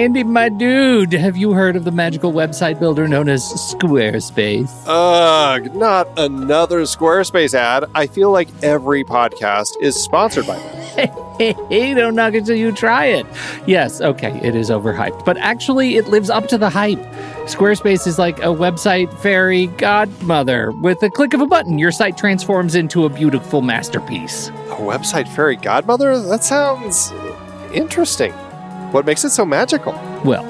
Andy, my dude, have you heard of the magical website builder known as Squarespace? Ugh, not another Squarespace ad. I feel like every podcast is sponsored by them. Hey, don't knock it till you try it. Yes, okay, it is overhyped, but actually it lives up to the hype. Squarespace is like a website fairy godmother. With a click of a button, your site transforms into a beautiful masterpiece. A website fairy godmother? That sounds interesting. What makes it so magical? Well,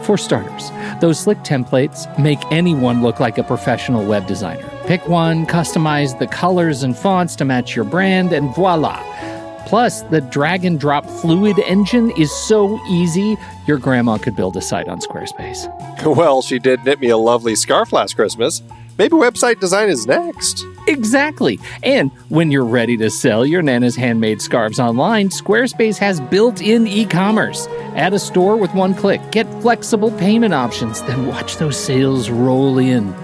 for starters, those slick templates make anyone look like a professional web designer. Pick one, customize the colors and fonts to match your brand, and voila. Plus, the drag and drop fluid engine is so easy, your grandma could build a site on Squarespace. Well, she did knit me a lovely scarf last Christmas. Maybe website design is next. Exactly. And when you're ready to sell your Nana's handmade scarves online, Squarespace has built-in e-commerce. Add a store with one click. Get flexible payment options. Then watch those sales roll in.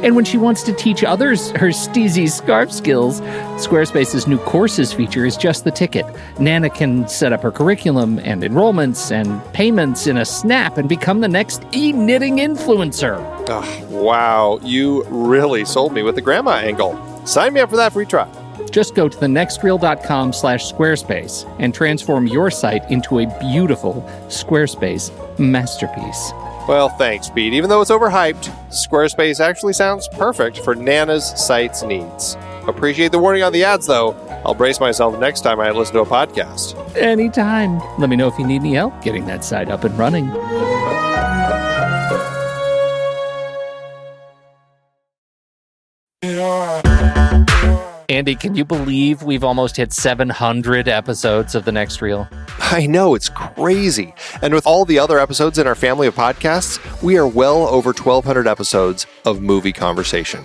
And when she wants to teach others her steezy scarf skills, Squarespace's new courses feature is just the ticket. Nana can set up her curriculum and enrollments and payments in a snap and become the next e-knitting influencer. Oh, wow, you really sold me with the grandma angle. Sign me up for that free trial. Just go to thenextreel.com/Squarespace and transform your site into a beautiful Squarespace masterpiece. Well, thanks, Pete. Even though it's overhyped, Squarespace actually sounds perfect for Nana's site's needs. Appreciate the warning on the ads, though. I'll brace myself next time I listen to a podcast. Anytime. Let me know if you need any help getting that site up and running. Andy, can you believe we've almost hit 700 episodes of The Next Reel? I know, it's crazy. And with all the other episodes in our family of podcasts, we are well over 1,200 episodes of movie conversation.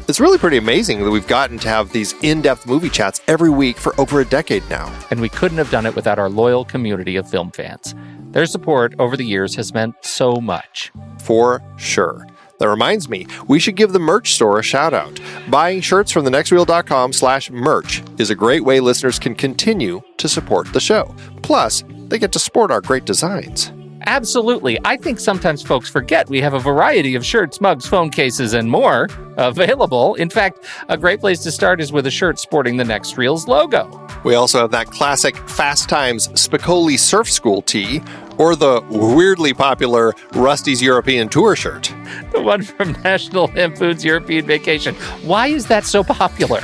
It's really pretty amazing that we've gotten to have these in-depth movie chats every week for over a decade now. And we couldn't have done it without our loyal community of film fans. Their support over the years has meant so much. For sure. That reminds me, we should give the merch store a shout out. Buying shirts from thenextreel.com/merch is a great way listeners can continue to support the show. Plus, they get to sport our great designs. Absolutely. I think sometimes folks forget we have a variety of shirts, mugs, phone cases, and more available. In fact, a great place to start is with a shirt sporting the Next Reel's logo. We also have that classic Fast Times Spicoli Surf School tee, or the weirdly popular Rusty's European Tour shirt. The one from National Lampoon's European Vacation. Why is that so popular?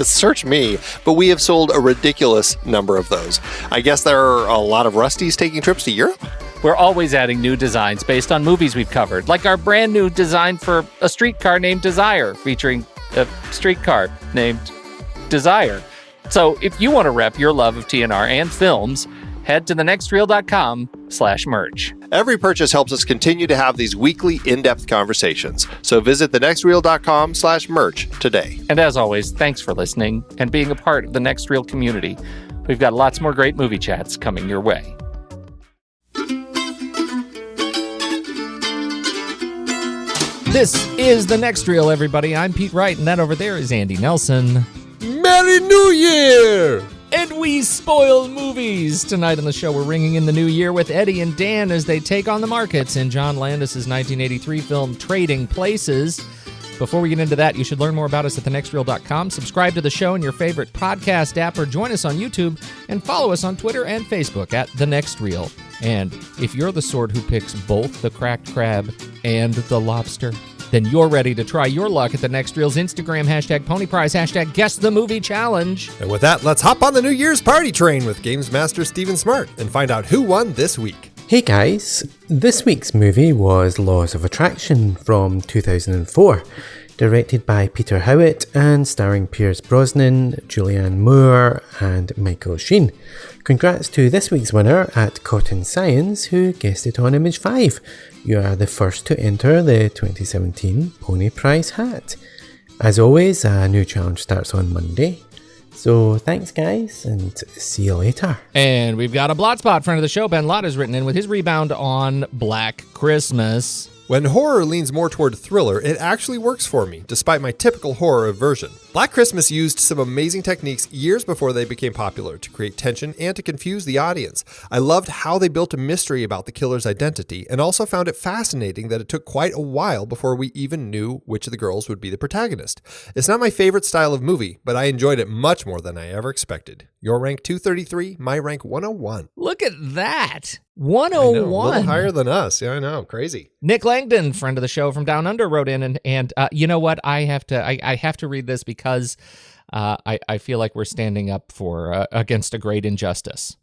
Search me, but we have sold a ridiculous number of those. I guess there are a lot of Rustys taking trips to Europe? We're always adding new designs based on movies we've covered, like our brand new design for a streetcar named Desire, featuring a streetcar named Desire. So if you want to rep your love of TNR and films, head to thenextreel.com/merch. Every purchase helps us continue to have these weekly in-depth conversations. So visit thenextreel.com/merch today. And as always, thanks for listening and being a part of the Next Reel community. We've got lots more great movie chats coming your way. This is The Next Reel, everybody. I'm Pete Wright, and that over there is Andy Nelson. Merry New Year! And we spoil movies. Tonight on the show, we're ringing in the new year with Eddie and Dan as they take on the markets in John Landis' 1983 film Trading Places. Before we get into that, you should learn more about us at thenextreel.com. Subscribe to the show in your favorite podcast app or join us on YouTube and follow us on Twitter and Facebook at The Next Reel. And if you're the sort who picks both the cracked crab and the lobster, then you're ready to try your luck at The Next Reel's Instagram, #PonyPrize, #GuessTheMovieChallenge. And with that, let's hop on the New Year's party train with Games Master Steven Smart and find out who won this week. Hey guys, this week's movie was Laws of Attraction from 2004, directed by Peter Howitt and starring Pierce Brosnan, Julianne Moore and Michael Sheen. Congrats to this week's winner at Cotton Science, who guessed it on Image 5. You are the first to enter the 2017 Pony Prize hat. As always, a new challenge starts on Monday. So thanks guys, and see you later. And we've got a blot spot friend of the show. Ben Lott has written in with his rebound on Black Christmas. When horror leans more toward thriller, it actually works for me, despite my typical horror aversion. Black Christmas used some amazing techniques years before they became popular to create tension and to confuse the audience. I loved how they built a mystery about the killer's identity, and also found it fascinating that it took quite a while before we even knew which of the girls would be the protagonist. It's not my favorite style of movie, but I enjoyed it much more than I ever expected. Your rank 233, my rank 101. Look at that. I know, 101. a little higher than us. Yeah, I know. Crazy. Nick Langdon, friend of the show from Down Under, wrote in, and you know what? I have to read this because I feel like we're standing up for against a great injustice.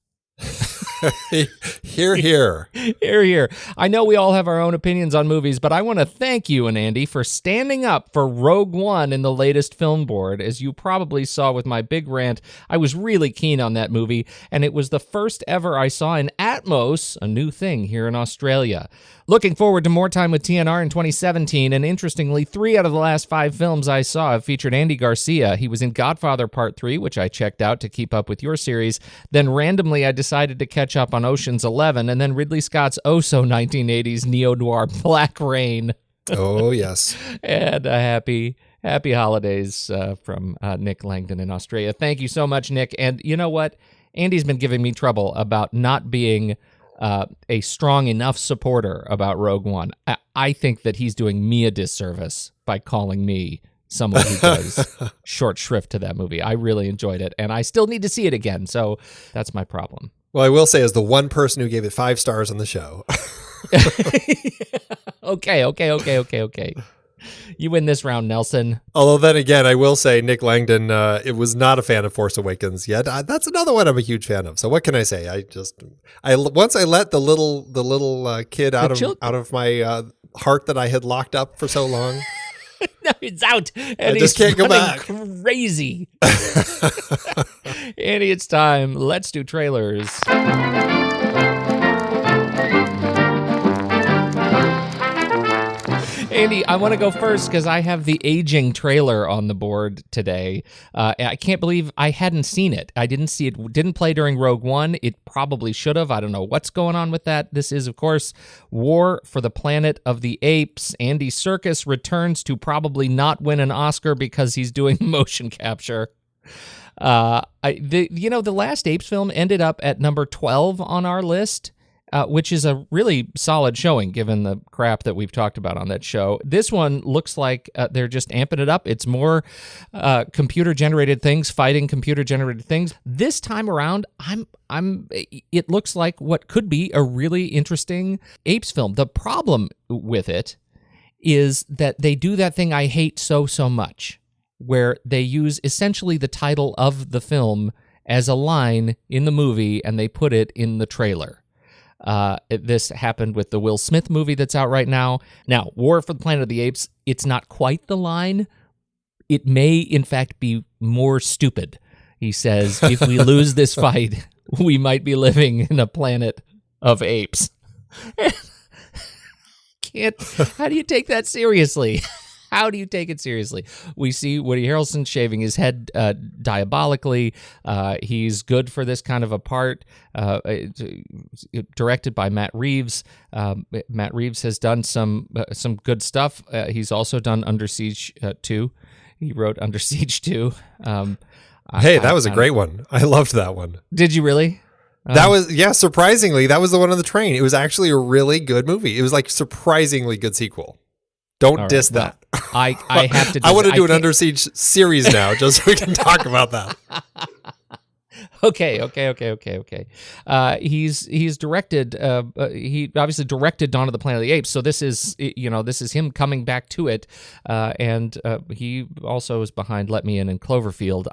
Hear, hear. Hear, hear. I know we all have our own opinions on movies, but I want to thank you and Andy for standing up for Rogue One in the latest film board. As you probably saw with my big rant, I was really keen on that movie, and it was the first ever I saw in Atmos, a new thing here in Australia. Looking forward to more time with TNR in 2017, and interestingly, 3 out of the last 5 films I saw have featured Andy Garcia. He was in Godfather Part 3, which I checked out to keep up with your series. Then randomly, I decided to catch up on Ocean's 11, and then Ridley Scott's oh-so 1980s neo-noir Black Rain. Oh, yes. And a happy holidays from Nick Langdon in Australia. Thank you so much, Nick. And you know what? Andy's been giving me trouble about not being a strong enough supporter about Rogue One. I think that he's doing me a disservice by calling me someone who does short shrift to that movie. I really enjoyed it, and I still need to see it again, so that's my problem. Well, I will say, as the one person who gave it 5 stars on the show. Okay. You win this round, Nelson. Although then again, I will say Nick Langdon, it was not a fan of Force Awakens yet. That's another one I'm a huge fan of. So what can I say? Once I let the little kid out of my heart that I had locked up for so long. No, it's out, and I he's just can't go back. Crazy. Andy, it's time. Let's do trailers. Andy, I want to go first because I have the aging trailer on the board today. I can't believe I hadn't seen it. I didn't see it. Didn't play during Rogue One. It probably should have. I don't know what's going on with that. This is, of course, War for the Planet of the Apes. Andy Serkis returns to probably not win an Oscar because he's doing motion capture. The last Apes film ended up at number 12 on our list. Which is a really solid showing given the crap that we've talked about on that show. This one looks like they're just amping it up. It's more computer-generated things fighting computer-generated things. This time around, it looks like what could be a really interesting Apes film. The problem with it is that they do that thing I hate so much, where they use essentially the title of the film as a line in the movie, and they put it in the trailer. This happened with the Will Smith movie that's out right now. Now, War for the Planet of the Apes, it's not quite the line. It may, in fact, be more stupid. He says, if we lose this fight, we might be living in a planet of apes. How do you take that seriously? How do you take it seriously? We see Woody Harrelson shaving his head diabolically. He's good for this kind of a part. Directed by Matt Reeves. Matt Reeves has done some good stuff. He's also done Under Siege 2. He wrote Under Siege 2. That was a great one. I loved that one. Did you really? Surprisingly, that was the one on the train. It was actually a really good movie. It was like surprisingly good sequel. Don't diss that. I have to. I want to do an Under Siege series now, just so we can talk about that. Okay. He's directed. He obviously directed Dawn of the Planet of the Apes. So this is him coming back to it, and he also is behind Let Me In and Cloverfield.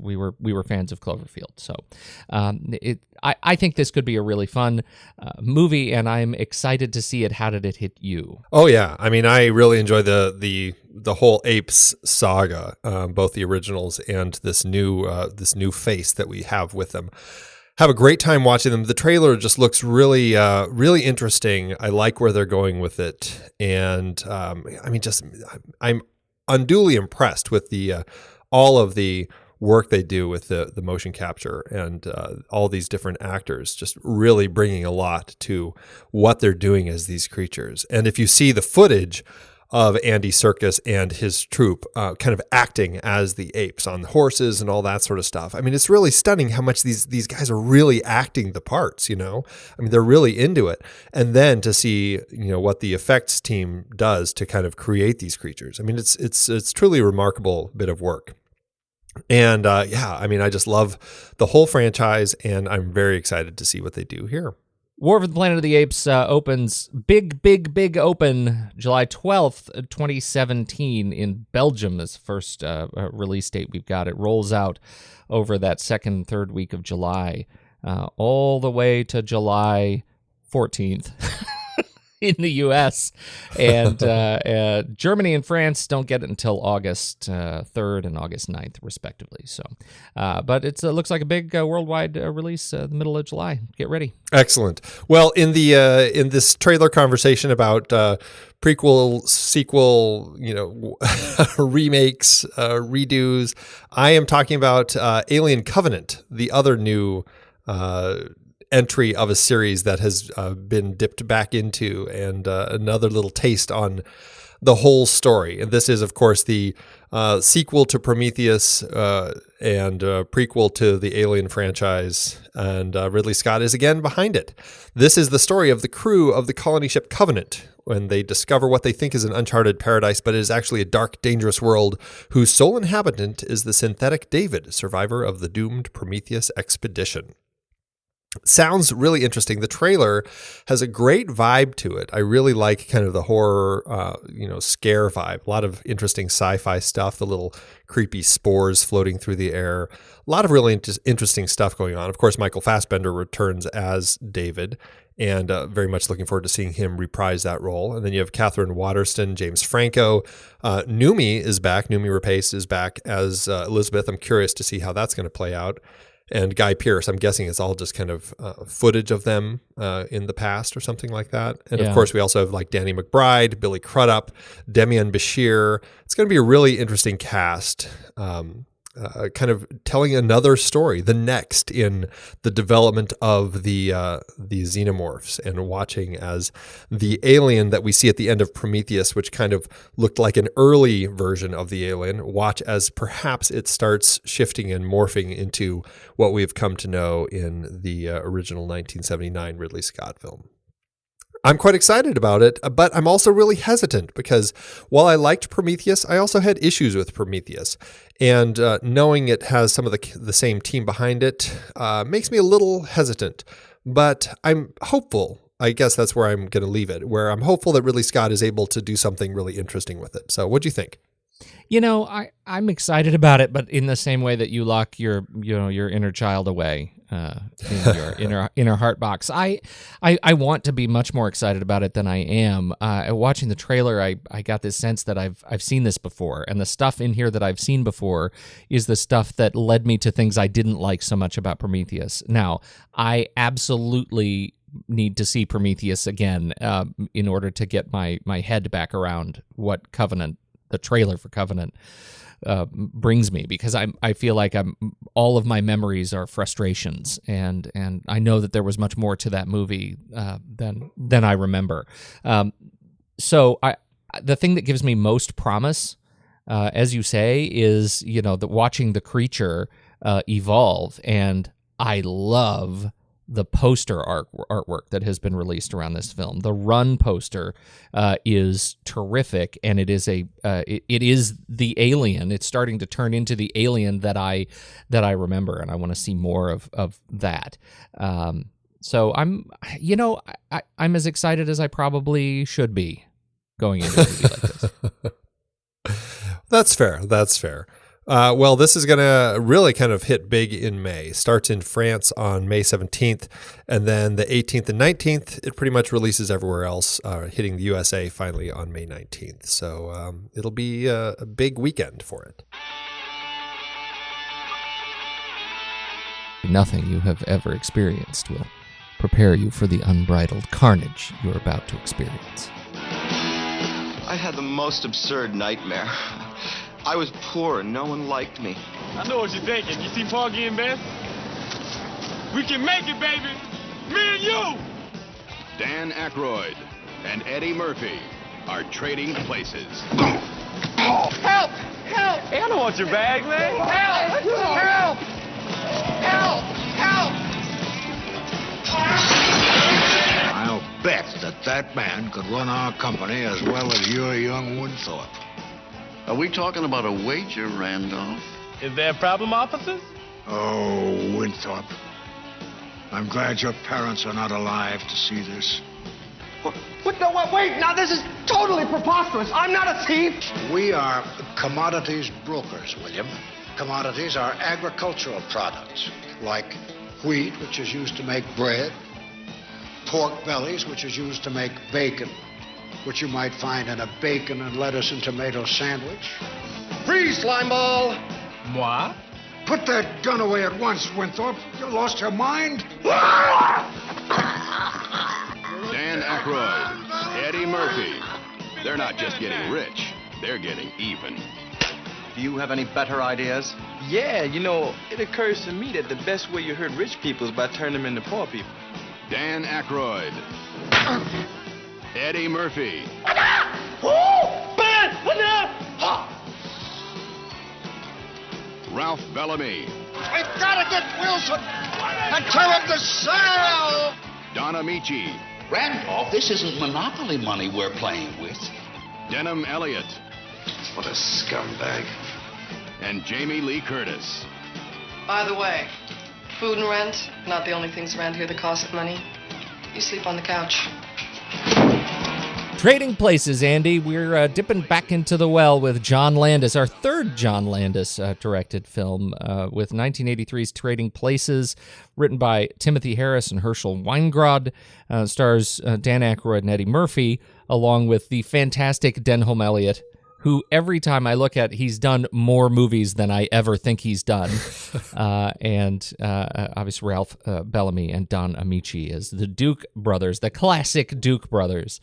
We were fans of Cloverfield, so I think this could be a really fun movie, and I'm excited to see it. How did it hit you? Oh yeah, I mean, I really enjoy the whole Apes saga, both the originals and this new face that we have with them. Have a great time watching them. The trailer just looks really interesting. I like where they're going with it, and I'm unduly impressed with all of the work they do with the motion capture and all these different actors just really bringing a lot to what they're doing as these creatures. And if you see the footage of Andy Serkis and his troupe kind of acting as the apes on horses and all that sort of stuff. I mean, it's really stunning how much these guys are really acting the parts, I mean, they're really into it. And then to see, what the effects team does to kind of create these creatures. I mean, it's truly a remarkable bit of work. And I mean, I just love the whole franchise, and I'm very excited to see what they do here. War for the Planet of the Apes opens big open July 12th, 2017 in Belgium is the first release date we've got. It rolls out over that second, third week of July, all the way to July 14th in the U.S. And Germany and France don't get it until August 3rd and August 9th, respectively. So, but it looks like a big worldwide release the middle of July. Get ready. Excellent. Well, in this trailer conversation about prequel, sequel, remakes, redos, I am talking about Alien Covenant, the other new entry of a series that has been dipped back into, and another little taste on the whole story. And this is, of course, the sequel to Prometheus and prequel to the Alien franchise, and Ridley Scott is again behind it. This is the story of the crew of the colony ship Covenant when they discover what they think is an uncharted paradise, but it is actually a dark, dangerous world whose sole inhabitant is the synthetic David, survivor of the doomed Prometheus expedition. Sounds really interesting. The trailer has a great vibe to it. I really like kind of the horror, scare vibe. A lot of interesting sci-fi stuff, the little creepy spores floating through the air. A lot of really interesting stuff going on. Of course, Michael Fassbender returns as David, and very much looking forward to seeing him reprise that role. And then you have Catherine Waterston, James Franco. Noomi is back. Noomi Rapace is back as Elizabeth. I'm curious to see how that's going to play out. And Guy Pearce, I'm guessing it's all just kind of footage of them in the past or something like that. And of course, we also have like Danny McBride, Billy Crudup, Demian Bashir. It's going to be a really interesting cast, kind of telling another story, the next in the development of the xenomorphs, and watching as the alien that we see at the end of Prometheus, which kind of looked like an early version of the alien, watch as perhaps it starts shifting and morphing into what we have come to know in the original 1979 Ridley Scott film. I'm quite excited about it, but I'm also really hesitant because while I liked Prometheus, I also had issues with Prometheus. And knowing it has some of the same team behind it makes me a little hesitant. But I'm hopeful. I guess that's where I'm going to leave it, where I'm hopeful that Ridley Scott is able to do something really interesting with it. So what do you think? I'm excited about it, but in the same way that you lock your inner child away in your inner heart box. I want to be much more excited about it than I am. Watching the trailer, I got this sense that I've seen this before, and the stuff in here that I've seen before is the stuff that led me to things I didn't like so much about Prometheus. Now, I absolutely need to see Prometheus again in order to get my head back around what Covenant, the trailer for Covenant, brings me, because I feel like all of my memories are frustrations, and I know that there was much more to that movie than I remember. So the thing that gives me most promise, as you say, is watching the creature evolve, and I love the poster artwork that has been released around this film. The Run poster is terrific, and it is it is the alien. It's starting to turn into the alien that I remember, and I want to see more of that. So I'm as excited as I probably should be going into a movie like this. That's fair. Well, this is going to really kind of hit big in May. Starts in France on May 17th, and then the 18th and 19th, it pretty much releases everywhere else, hitting the USA finally on May 19th. So it'll be a big weekend for it. Nothing you have ever experienced will prepare you for the unbridled carnage you're about to experience. I had the most absurd nightmare. I was poor and no one liked me. I know what you're thinking. You see Porgy and Bess? We can make it, baby. Me and you. Dan Aykroyd and Eddie Murphy are trading places. Help! Help! Hey, I don't want your bag, man. Help! Help! Help! Help! I'll bet that man could run our company as well as your young Winthorpe. Are we talking about a wager, Randolph? Is there a problem, officers? Oh, Winthorpe. I'm glad your parents are not alive to see this. What? No, wait! Now, this is totally preposterous. I'm not a thief. We are commodities brokers, William. Commodities are agricultural products, like wheat, which is used to make bread, pork bellies, which is used to make bacon, which you might find in a bacon and lettuce and tomato sandwich. Freeze, slimeball. Moi? Put that gun away at once, Winthorpe. You lost your mind? Dan Aykroyd, Eddie Murphy. They're not just getting rich, they're getting even. Do you have any better ideas? Yeah, it occurs to me that the best way you hurt rich people is by turning them into poor people. Dan Aykroyd, Eddie Murphy. Ralph Bellamy. We've got to get Wilson and tell him to sell! Don Ameche. Randolph, this isn't monopoly money we're playing with. Denholm Elliott. What a scumbag. And Jamie Lee Curtis. By the way, food and rent, not the only things around here that cost money. You sleep on the couch. Trading Places, Andy. We're dipping back into the well with John Landis, our third John Landis directed film, with 1983's Trading Places, written by Timothy Harris and Herschel Weingrod, stars Dan Aykroyd and Eddie Murphy, along with the fantastic Denholm Elliott, who every time I look at, he's done more movies than I ever think he's done. And obviously Ralph Bellamy and Don Ameche as the Duke brothers, the classic Duke brothers.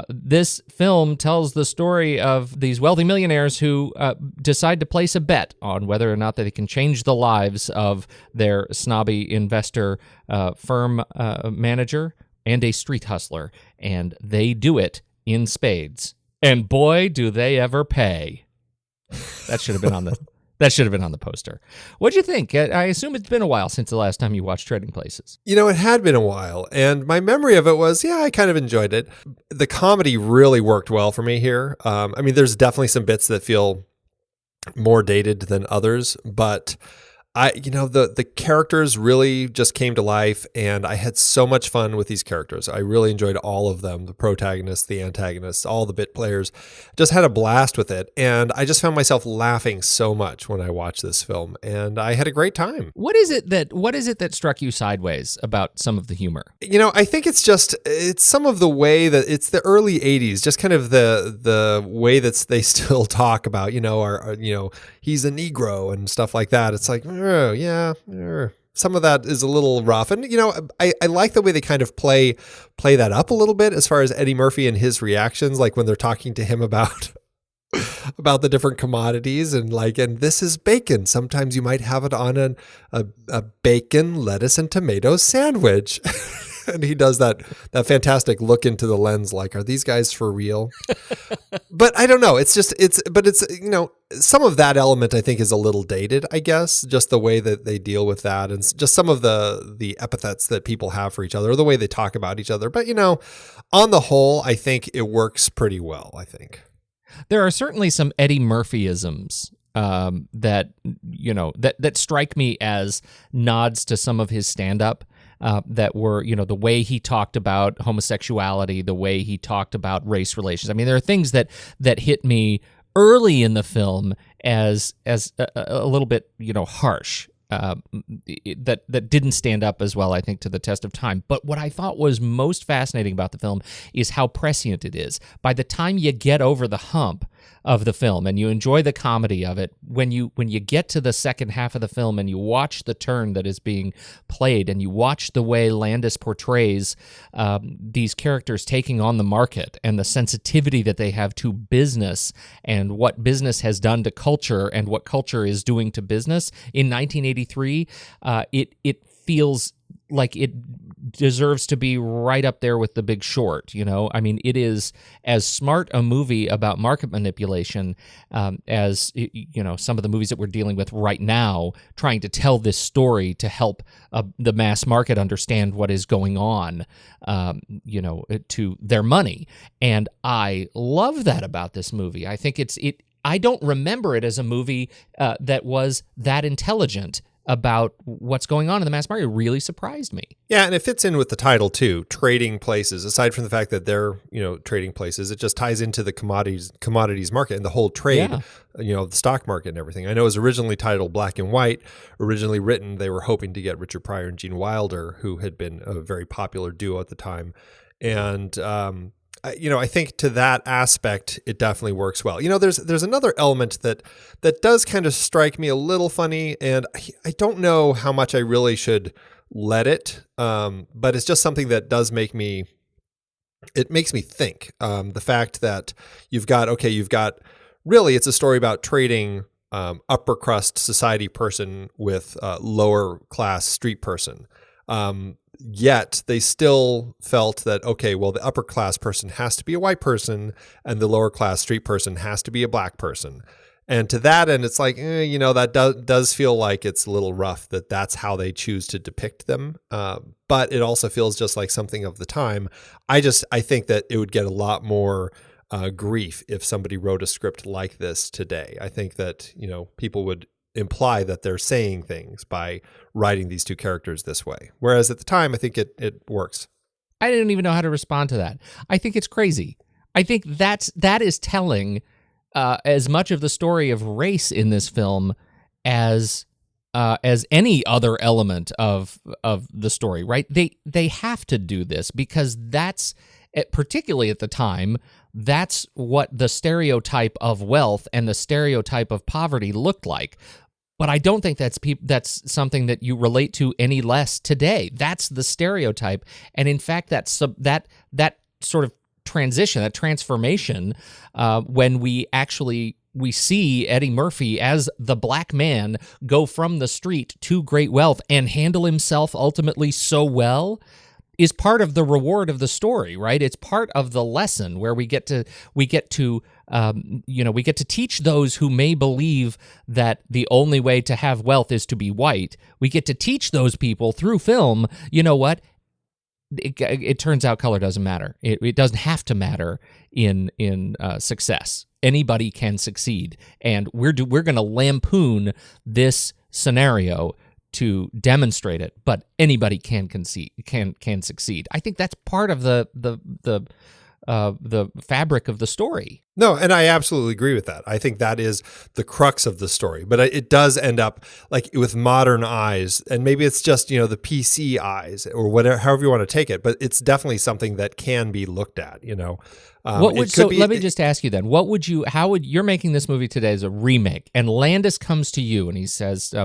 This film tells the story of these wealthy millionaires who decide to place a bet on whether or not they can change the lives of their snobby investor firm manager and a street hustler. And they do it in spades. And boy, do they ever pay. That should have been on the poster. What'd you think? I assume it's been a while since the last time you watched Trading Places. It had been a while, and my memory of it was, yeah, I kind of enjoyed it. The comedy really worked well for me here. There's definitely some bits that feel more dated than others, but the characters really just came to life, and I had so much fun with these characters. I really enjoyed all of them, the protagonists, the antagonists, all the bit players. Just had a blast with it, and I just found myself laughing so much when I watched this film, and I had a great time. What is it that struck you sideways about some of the humor? I think it's some of the way that it's the early 80s, just kind of the way that they still talk about, he's a Negro and stuff like that. It's like, some of that is a little rough. And, I like the way they kind of play that up a little bit as far as Eddie Murphy and his reactions, like when they're talking to him about the different commodities and this is bacon. Sometimes you might have it on a bacon, lettuce, and tomato sandwich. And he does that fantastic look into the lens, like, are these guys for real? But I don't know. It's some of that element I think is a little dated, I guess, just the way that they deal with that and just some of the epithets that people have for each other, or the way they talk about each other. But, on the whole, I think it works pretty well, I think. There are certainly some Eddie Murphyisms that strike me as nods to some of his stand-up. That were, the way he talked about homosexuality, the way he talked about race relations. There are things that hit me early in the film as a little bit, harsh, that didn't stand up as well, I think, to the test of time. But what I thought was most fascinating about the film is how prescient it is. By the time you get over the hump, of the film and you enjoy the comedy of it, when you get to the second half of the film and you watch the turn that is being played and you watch the way Landis portrays these characters taking on the market and the sensitivity that they have to business and what business has done to culture and what culture is doing to business in 1983, it feels like it deserves to be right up there with The Big Short. I mean, it is as smart a movie about market manipulation as some of the movies that we're dealing with right now, trying to tell this story to help the mass market understand what is going on, to their money. And I love that about this movie. I think I don't remember it as a movie that was that intelligent about what's going on in the mass market. It really surprised me. Yeah, and it fits in with the title too, Trading Places. Aside from the fact that they're, trading places, it just ties into the commodities market and the whole trade, the stock market and everything. I know it was originally titled Black and White, originally written, they were hoping to get Richard Pryor and Gene Wilder, who had been a very popular duo at the time. And I think to that aspect, it definitely works well. There's another element that does kind of strike me a little funny, and I don't know how much I really should let it, but it's just something that does makes me think. The fact that you've got really, it's a story about trading upper crust society person with lower class street person. Yet they still felt that, the upper class person has to be a white person and the lower class street person has to be a black person. And to that end, it's like, that does feel like it's a little rough that that's how they choose to depict them. But it also feels just like something of the time. I think that it would get a lot more grief if somebody wrote a script like this today. I think that, people would imply that they're saying things by writing these two characters this way. Whereas at the time, I think it works. I didn't even know how to respond to that. I think it's crazy. I think that is telling as much of the story of race in this film as any other element of the story, right? They have to do this because that's, particularly at the time, that's what the stereotype of wealth and the stereotype of poverty looked like. But I don't think that's something that you relate to any less today. That's the stereotype, and in fact, that sort of transition, that transformation, when we see Eddie Murphy as the black man go from the street to great wealth and handle himself ultimately so well, is part of the reward of the story, right? It's part of the lesson where we get to teach those who may believe that the only way to have wealth is to be white. We get to teach those people through film, you know what? It turns out color doesn't matter. It doesn't have to matter in success. Anybody can succeed, and we're going to lampoon this scenario to demonstrate it, but anybody can succeed. I think that's part of the fabric of the story. No, and I absolutely agree with that. I think that is the crux of the story, but it does end up like with modern eyes, and maybe it's just, the PC eyes or whatever, however you want to take it, but it's definitely something that can be looked at, Let me just ask you then, you're making this movie today as a remake, and Landis comes to you and he says,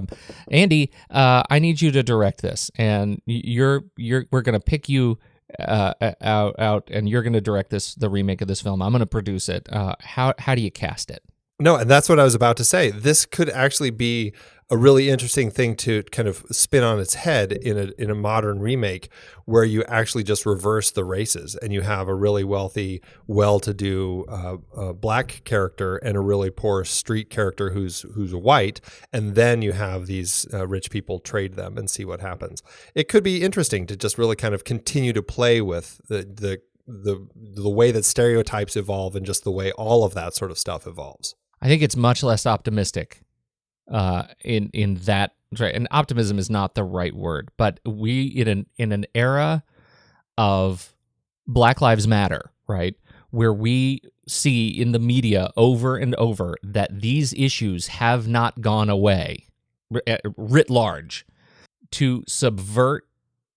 Andy, I need you to direct this, and we're going to pick you out, and you're going to direct the remake of this film. I'm going to produce it. How do you cast it? No, and that's what I was about to say. This could actually be a really interesting thing to kind of spin on its head in a modern remake, where you actually just reverse the races and you have a really wealthy, well-to-do black character and a really poor street character who's white, and then you have these rich people trade them and see what happens. It could be interesting to just really kind of continue to play with the way that stereotypes evolve and just the way all of that sort of stuff evolves. I think it's much less optimistic in that, and optimism is not the right word, but we in an era of Black Lives Matter, right, where we see in the media over and over that these issues have not gone away writ large. To subvert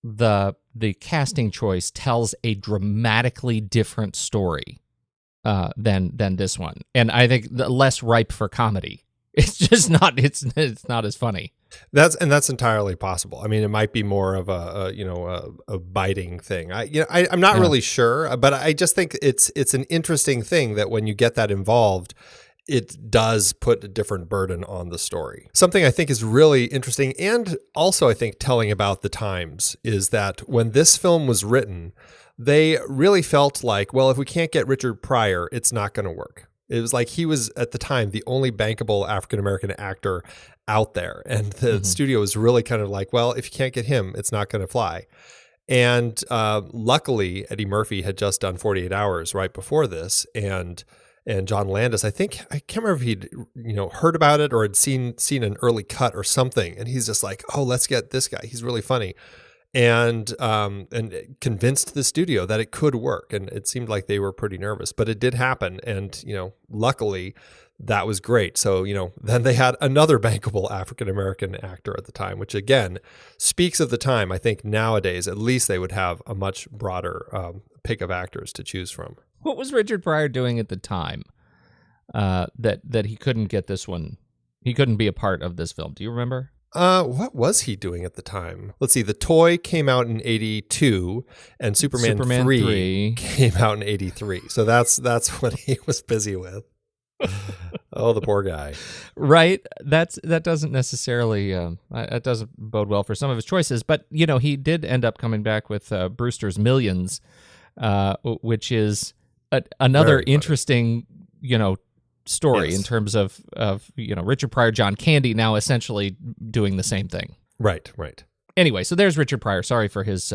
the casting choice tells a dramatically different story than this one, and I think less ripe for comedy. It's just not. It's not as funny. That's entirely possible. I mean, it might be more of a biting thing. I'm not really sure, but I just think it's an interesting thing that when you get that involved, it does put a different burden on the story. Something I think is really interesting, and also I think telling about the times, is that when this film was written, they really felt like, well, if we can't get Richard Pryor, it's not going to work. It was like he was, at the time, the only bankable African-American actor out there. And the studio was really kind of like, well, if you can't get him, it's not going to fly. And luckily, Eddie Murphy had just done 48 Hours right before this. And John Landis, I can't remember if he'd heard about it or had seen an early cut or something. And he's just like, oh, let's get this guy. He's really funny. And convinced the studio that it could work. And it seemed like they were pretty nervous, but it did happen. And, luckily that was great. So, then they had another bankable African-American actor at the time, which again speaks of the time. I think nowadays, at least they would have a much broader pick of actors to choose from. What was Richard Pryor doing at the time that he couldn't get this one? He couldn't be a part of this film. Do you remember? What was he doing at the time? Let's see. The Toy came out in 82 and Superman 3 came out in 83. So that's what he was busy with. Oh, the poor guy. Right. That doesn't necessarily, that doesn't bode well for some of his choices, but he did end up coming back with Brewster's Millions, which is another interesting, story in terms of Richard Pryor, John Candy now essentially doing the same thing. Right. Anyway, so there's Richard Pryor. Sorry for his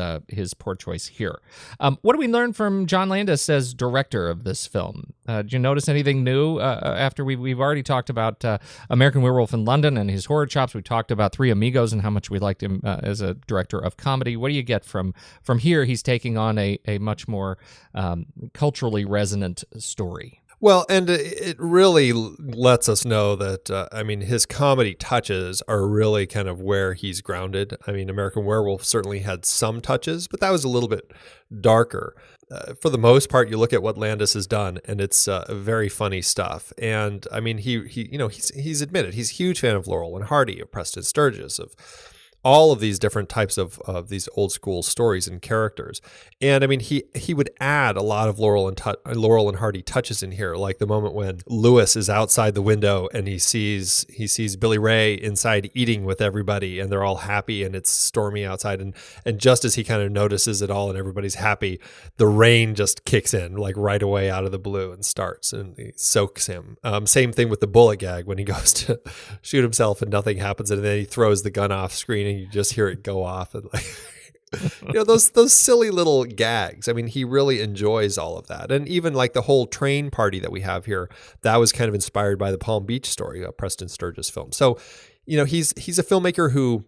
poor choice here. What do we learn from John Landis as director of this film? Did you notice anything new after we've already talked about American Werewolf in London and his horror chops? We talked about Three Amigos and how much we liked him as a director of comedy. What do you get from here? He's taking on a much more culturally resonant story. Well, and it really lets us know that, his comedy touches are really kind of where he's grounded. I mean, American Werewolf certainly had some touches, but that was a little bit darker. For the most part, you look at what Landis has done, and it's very funny stuff. And I mean, he's admitted he's a huge fan of Laurel and Hardy, of Preston Sturges, of all of these different types of these old school stories and characters. And I mean, he would add a lot of Laurel and Hardy touches in here, like the moment when Lewis is outside the window and he sees Billy Ray inside eating with everybody and they're all happy and it's stormy outside. And just as he kind of notices it all and everybody's happy, the rain just kicks in like right away out of the blue and starts and he soaks him. Same thing with the bullet gag when he goes to shoot himself and nothing happens and then he throws the gun off screen and you just hear it go off and like those silly little gags. I mean, he really enjoys all of that. And even like the whole train party that we have here, that was kind of inspired by the Palm Beach Story, a Preston Sturges film. So, he's a filmmaker who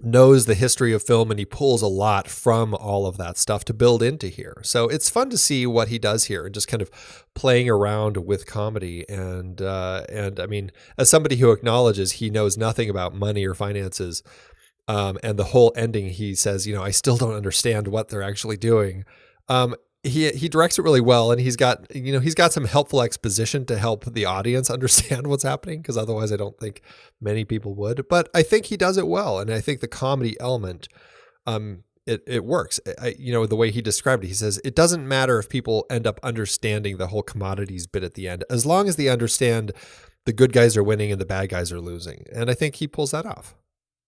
knows the history of film and he pulls a lot from all of that stuff to build into here. So it's fun to see what he does here and just kind of playing around with comedy. And I mean, as somebody who acknowledges he knows nothing about money or finances, and the whole ending, he says, I still don't understand what they're actually doing. He directs it really well, and he's got some helpful exposition to help the audience understand what's happening, because otherwise I don't think many people would. But I think he does it well, and I think the comedy element, it works. The way he described it, he says it doesn't matter if people end up understanding the whole commodities bit at the end, as long as they understand the good guys are winning and the bad guys are losing. And I think he pulls that off.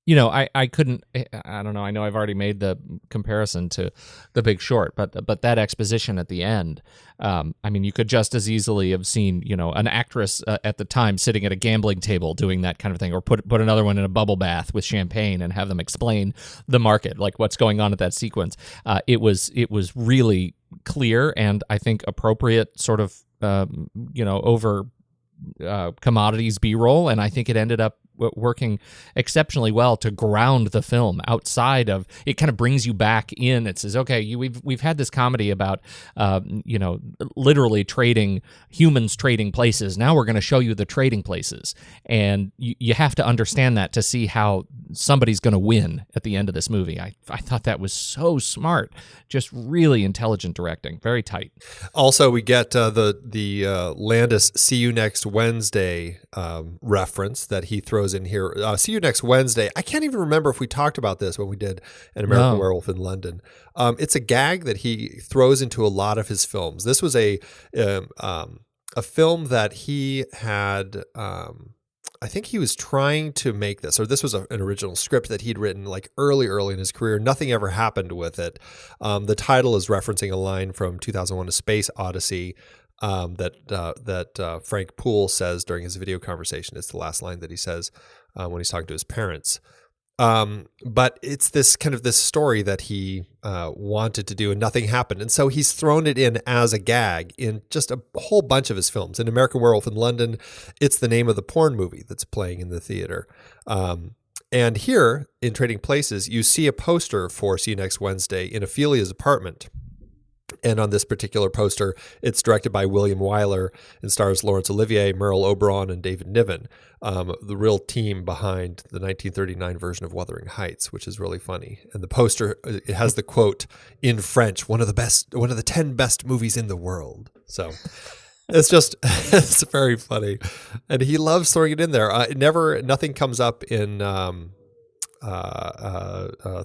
I couldn't, I don't know. I know I've already made the comparison to The Big Short, but that exposition at the end, you could just as easily have seen, an actress at the time sitting at a gambling table doing that kind of thing, or put another one in a bubble bath with champagne and have them explain the market, like what's going on at that sequence. It was really clear and I think appropriate sort of, over commodities B-roll, and I think it ended up working exceptionally well to ground the film outside of it. Kind of brings you back in. It says, okay, we've had this comedy about literally humans trading places. Now we're going to show you the trading places, and you have to understand that to see how somebody's going to win at the end of this movie. I thought that was so smart, just really intelligent directing, very tight. Also, we get the Landis "See You Next Wednesday" reference that he throws in here. "See You Next Wednesday." I can't even remember if we talked about this when we did An American Werewolf in London. It's a gag that he throws into a lot of his films. This was a film that he had. I think he was trying to make this, or this was an original script that he'd written like early in his career. Nothing ever happened with it. The title is referencing a line from 2001: A Space Odyssey that Frank Poole says during his video conversation. It's the last line that he says when he's talking to his parents. But it's this story that he wanted to do and nothing happened. And so he's thrown it in as a gag in just a whole bunch of his films. In American Werewolf in London, it's the name of the porn movie that's playing in the theater. And here in Trading Places, you see a poster for See You Next Wednesday in Ophelia's apartment. And on this particular poster, it's directed by William Wyler and stars Laurence Olivier, Merle Oberon, and David Niven, the real team behind the 1939 version of Wuthering Heights, which is really funny. And the poster, it has the quote in French, one of the 10 best movies in the world. So it's very funny. And he loves throwing it in there. Nothing comes up in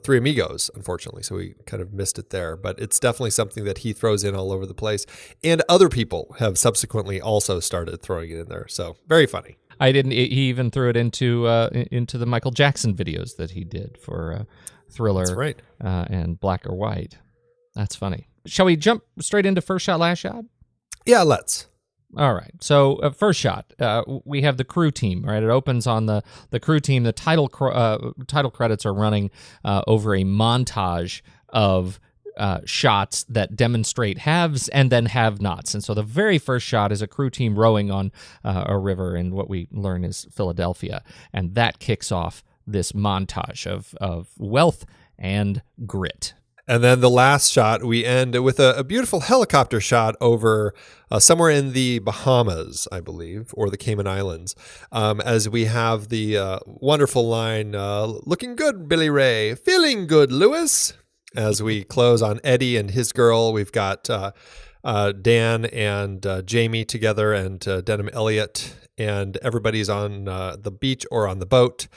Three Amigos, unfortunately, so we kind of missed it there, but it's definitely something that he throws in all over the place, and other people have subsequently also started throwing it in there, so very funny. He even threw it into the Michael Jackson videos that he did for Thriller. That's right. And Black or White. That's funny. Shall we jump straight into First Shot, Last Shot? Yeah, let's. All right. So first shot, we have the crew team, right? It opens on the crew team. The title credits are running over a montage of shots that demonstrate haves and then have-nots. And so the very first shot is a crew team rowing on a river in what we learn is Philadelphia. And that kicks off this montage of wealth and grit. And then the last shot, we end with a beautiful helicopter shot over somewhere in the Bahamas, I believe, or the Cayman Islands, as we have the wonderful line, "Looking good, Billy Ray. Feeling good, Lewis." As we close on Eddie and his girl, we've got Dan and Jamie together and Denholm Elliott, and everybody's on the beach or on the boat.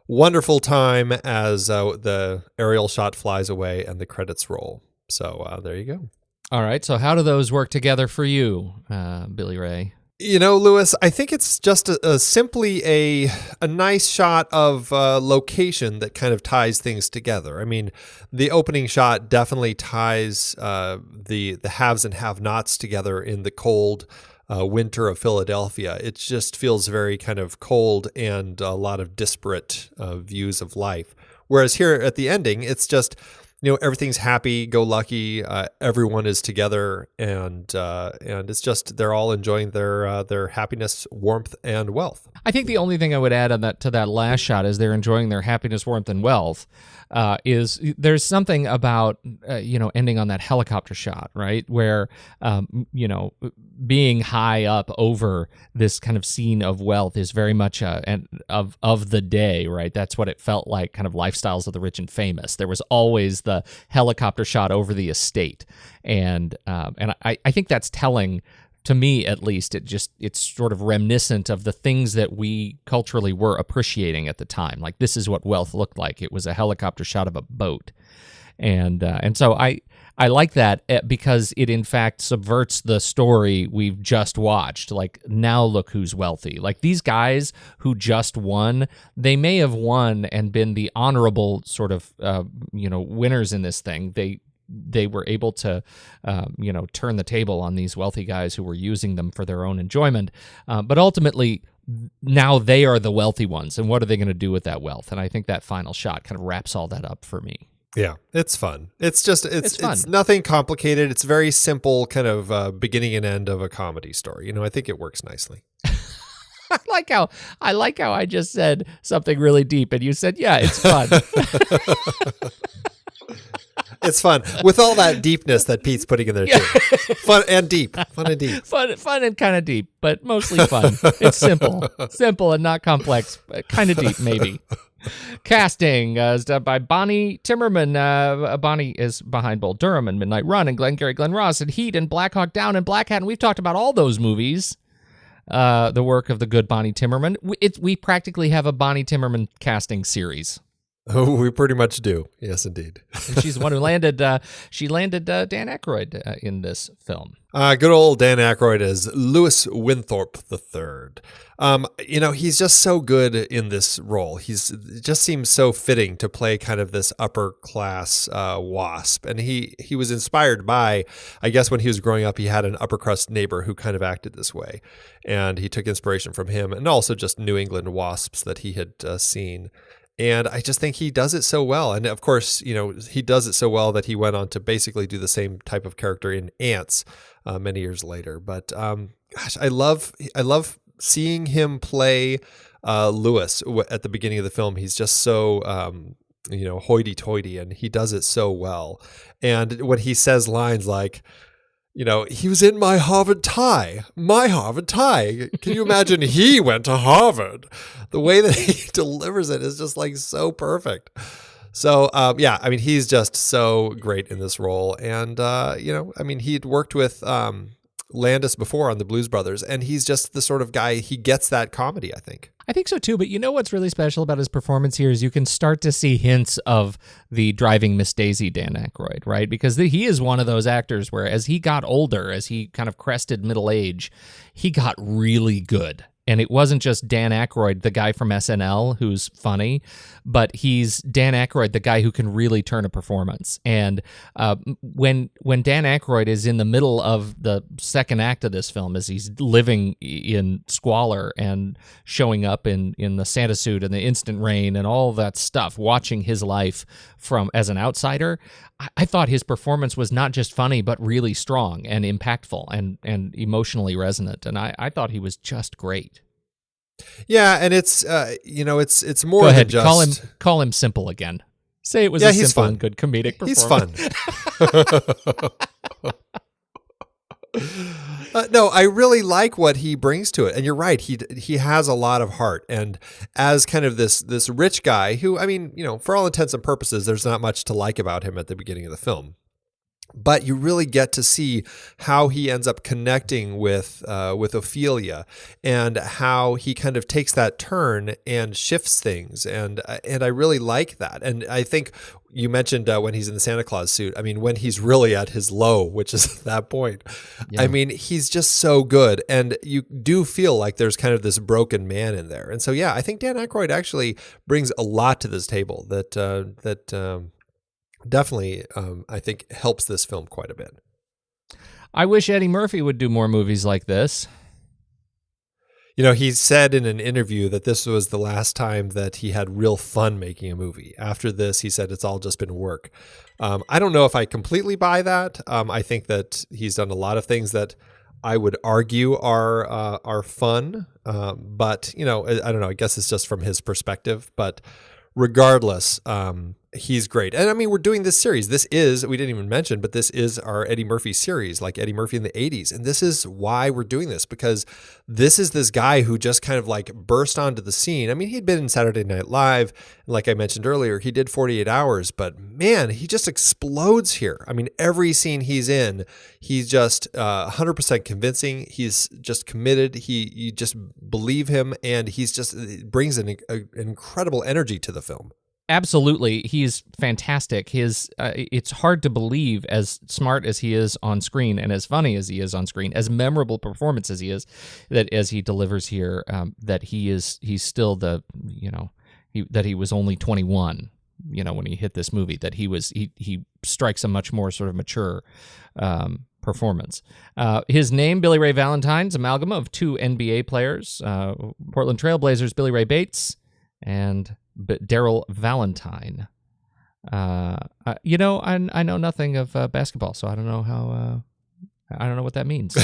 Wonderful time as the aerial shot flies away and the credits roll. So there you go. All right. So how do those work together for you, Billy Ray? You know, Lewis, I think it's just simply a nice shot of location that kind of ties things together. I mean, the opening shot definitely ties the haves and have-nots together in the cold winter of Philadelphia. It just feels very kind of cold and a lot of disparate views of life. Whereas here at the ending, it's just, everything's happy-go-lucky. Everyone is together, and it's just they're all enjoying their happiness, warmth, and wealth. I think the only thing I would add on to that last shot is they're enjoying their happiness, warmth, and wealth. Is there's something about ending on that helicopter shot, right, where being high up over this kind of scene of wealth is very much of the day, right? That's what it felt like, kind of Lifestyles of the Rich and Famous. There was always the helicopter shot over the estate, and I think that's telling. To me, at least, it's sort of reminiscent of the things that we culturally were appreciating at the time. Like, this is what wealth looked like. It was a helicopter shot of a boat, and so I like that because it in fact subverts the story we've just watched. Like, now look who's wealthy. Like, these guys who just won, they may have won and been the honorable sort of winners in this thing. They were able to, turn the table on these wealthy guys who were using them for their own enjoyment. But ultimately, now they are the wealthy ones. And what are they going to do with that wealth? And I think that final shot kind of wraps all that up for me. Yeah, it's fun. It's just, it's fun. It's nothing complicated. It's very simple kind of beginning and end of a comedy story. I think it works nicely. I like how I just said something really deep, and you said, "Yeah, it's fun." It's fun with all that deepness that Pete's putting in there too. Fun and deep, fun and kind of deep, but mostly fun. It's simple and not complex. Kind of deep, maybe. Casting is done by Bonnie Timmerman. Bonnie is behind Bull Durham and Midnight Run and Glengarry Glen Ross and Heat and Black Hawk Down and Black Hat. And we've talked about all those movies. The work of the good Bonnie Timmerman. We practically have a Bonnie Timmerman casting series. Oh, we pretty much do. Yes, indeed. And she's the one who landed. She landed Dan Aykroyd in this film. Good old Dan Aykroyd as Lewis Winthorpe III. He's just so good in this role. It just seems so fitting to play kind of this upper class wasp. And he was inspired by, I guess when he was growing up, he had an upper crust neighbor who kind of acted this way. And he took inspiration from him and also just New England wasps that he had seen. And I just think he does it so well. And of course, he does it so well that he went on to basically do the same type of character in Ants many years later. But gosh, I love seeing him play Lewis at the beginning of the film. He's just so hoity-toity, and he does it so well. And when he says lines like, he was in my Harvard tie. Can you imagine he went to Harvard? The way that he delivers it is just like so perfect. So, he's just so great in this role. And, he'd worked with Landis before on the Blues Brothers, and he's just the sort of guy, he gets that comedy, I think. I think so too, but what's really special about his performance here is you can start to see hints of the driving Miss Daisy Dan Aykroyd, right? Because he is one of those actors where as he got older, as he kind of crested middle age, he got really good. And it wasn't just Dan Aykroyd, the guy from SNL who's funny, but he's Dan Aykroyd, the guy who can really turn a performance. And when Dan Aykroyd is in the middle of the second act of this film, as he's living in squalor and showing up in the Santa suit and the instant rain and all that stuff, watching his life as an outsider, I thought his performance was not just funny, but really strong and impactful and emotionally resonant. And I thought he was just great. Yeah, and it's it's more Go ahead, than just call him simple again. Say it was a simple and good comedic performance. He's fun. No, I really like what he brings to it, and you're right. He has a lot of heart, and as kind of this rich guy who, for all intents and purposes, there's not much to like about him at the beginning of the film. But you really get to see how he ends up connecting with Ophelia, and how he kind of takes that turn and shifts things, and I really like that. And I think you mentioned when he's in the Santa Claus suit. When he's really at his low, which is that point. Yeah. He's just so good, and you do feel like there's kind of this broken man in there. And so, yeah, I think Dan Aykroyd actually brings a lot to this table that definitely, I think, helps this film quite a bit. I wish Eddie Murphy would do more movies like this. He said in an interview that this was the last time that he had real fun making a movie. After this, he said it's all just been work. I don't know if I completely buy that. I think that he's done a lot of things that I would argue are fun. But, I don't know. I guess it's just from his perspective. But regardless, he's great. And we're doing this series. We didn't even mention, but this is our Eddie Murphy series, like Eddie Murphy in the 80s. And this is why we're doing this, because this is this guy who just kind of like burst onto the scene. He'd been in Saturday Night Live. And like I mentioned earlier, he did 48 Hours, but man, he just explodes here. Every scene he's in, he's just 100% convincing. He's just committed. You just believe him, and it brings an incredible energy to the film. Absolutely. He's fantastic. It's hard to believe, as smart as he is on screen and as funny as he is on screen, as memorable performance as he is, that as he delivers here, that he's still that he was only 21, when he hit this movie, that he strikes a much more sort of mature performance. His name, Billy Ray Valentine, is amalgam of two NBA players, Portland Trailblazers, Billy Ray Bates, and Daryl Valentine. I know nothing of basketball, so I don't know how I don't know what that means.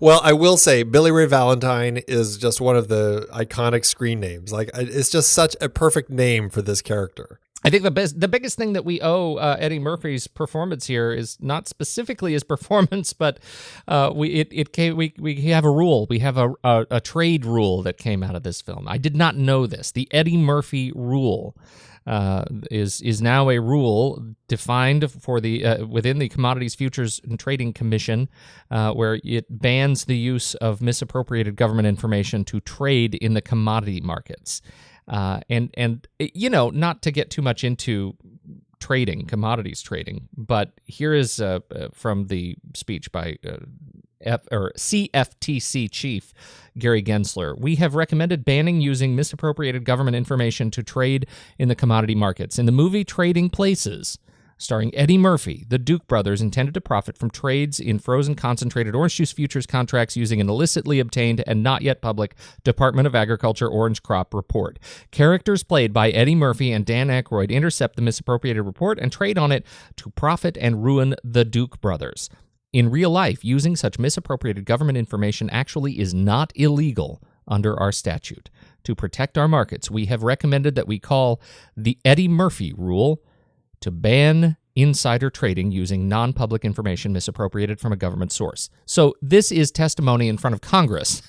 Well, I will say Billy Ray Valentine is just one of the iconic screen names. Like, it's just such a perfect name for this character. I think the biggest thing that we owe Eddie Murphy's performance here is not specifically his performance, but we have a rule. We have a trade rule that came out of this film. I did not know this. The Eddie Murphy rule is now a rule defined for the within the Commodities, Futures, and Trading Commission, where it bans the use of misappropriated government information to trade in the commodity markets. And you know, not to get too much into commodities trading, but here is from the speech by CFTC chief Gary Gensler. We have recommended banning using misappropriated government information to trade in the commodity markets. In the movie Trading Places, starring Eddie Murphy, the Duke brothers intended to profit from trades in frozen concentrated orange juice futures contracts using an illicitly obtained and not yet public Department of Agriculture orange crop report. Characters played by Eddie Murphy and Dan Aykroyd intercept the misappropriated report and trade on it to profit and ruin the Duke brothers. In real life, using such misappropriated government information actually is not illegal under our statute. To protect our markets, we have recommended that we call the Eddie Murphy rule to ban insider trading using non-public information misappropriated from a government source. So this is testimony in front of Congress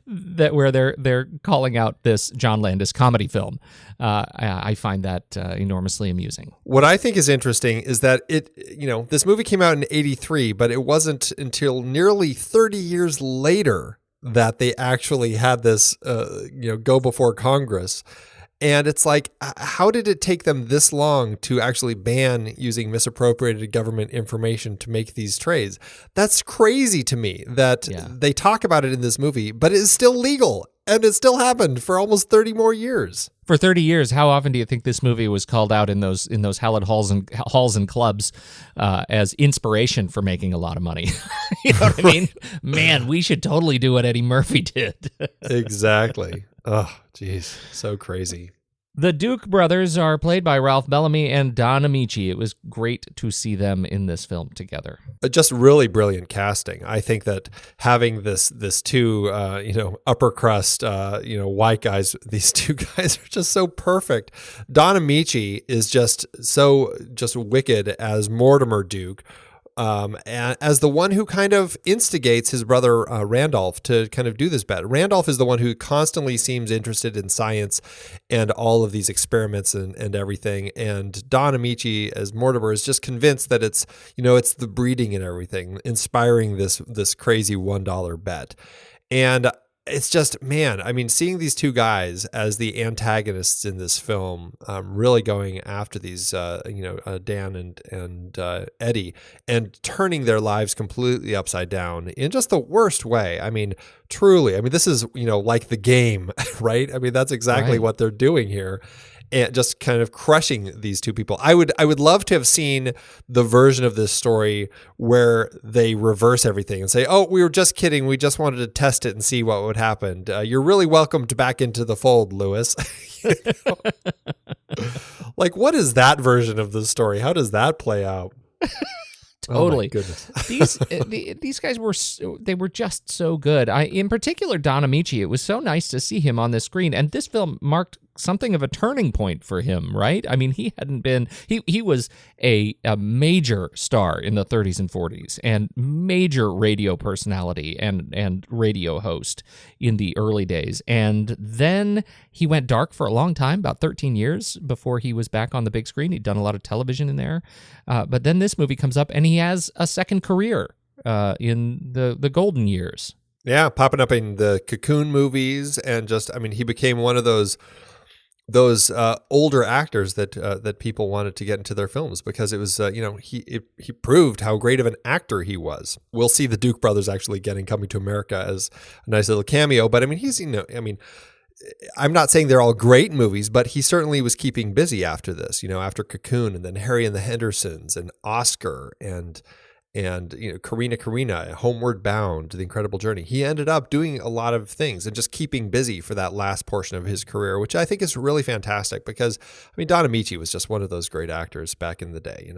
that where they're calling out this John Landis comedy film. I find that enormously amusing. What I think is interesting is that this movie came out in 1983, but it wasn't until nearly 30 years later that they actually had this go before Congress. And it's like, how did it take them this long to actually ban using misappropriated government information to make these trades? That's crazy to me that they talk about it in this movie, but it is still legal. And it still happened for almost 30 more years. For 30 years, how often do you think this movie was called out in those hallowed halls and clubs as inspiration for making a lot of money? You know what I mean? Man, we should totally do what Eddie Murphy did. Exactly. Oh, geez. So crazy. The Duke brothers are played by Ralph Bellamy and Don Ameche. It was great to see them in this film together. Just really brilliant casting. I think that having this two upper crust white guys, these two guys are just so perfect. Don Ameche is just wicked as Mortimer Duke. And as the one who kind of instigates his brother Randolph to kind of do this bet. Randolph is the one who constantly seems interested in science and all of these experiments and everything. And Don Ameche as Mortimer is just convinced that it's the breeding and everything, inspiring this crazy $1 bet. And it's just, man, I mean, seeing these two guys as the antagonists in this film, really going after these, Dan and Eddie, and turning their lives completely upside down in just the worst way. I mean, truly, I mean, this is, like The Game, right? I mean, that's exactly what they're doing here. And just kind of crushing these two people. I would love to have seen the version of this story where they reverse everything and say, "Oh, we were just kidding. We just wanted to test it and see what would happen. You're really welcomed back into the fold, Lewis." Like, what is that version of the story? How does that play out? Totally. Oh my goodness. These guys were just so good. In particular, Don Ameche. It was so nice to see him on the screen, and this film marked something of a turning point for him, right? I mean, he was a major star in the 30s and 40s, and major radio personality and radio host in the early days. And then he went dark for a long time, about 13 years before he was back on the big screen. He'd done a lot of television in there. But then this movie comes up, and he has a second career in the golden years. Yeah, popping up in the Cocoon movies, and just, I mean, he became one of those older actors that people wanted to get into their films because it was he proved how great of an actor he was. We'll see the Duke brothers actually getting Coming to America as a nice little cameo, but I mean I'm not saying they're all great movies, but he certainly was keeping busy after this, after Cocoon, and then Harry and the Hendersons and Oscar and Karina, Homeward Bound, The Incredible Journey. He ended up doing a lot of things and just keeping busy for that last portion of his career, which I think is really fantastic because, I mean, Don Ameche was just one of those great actors back in the day,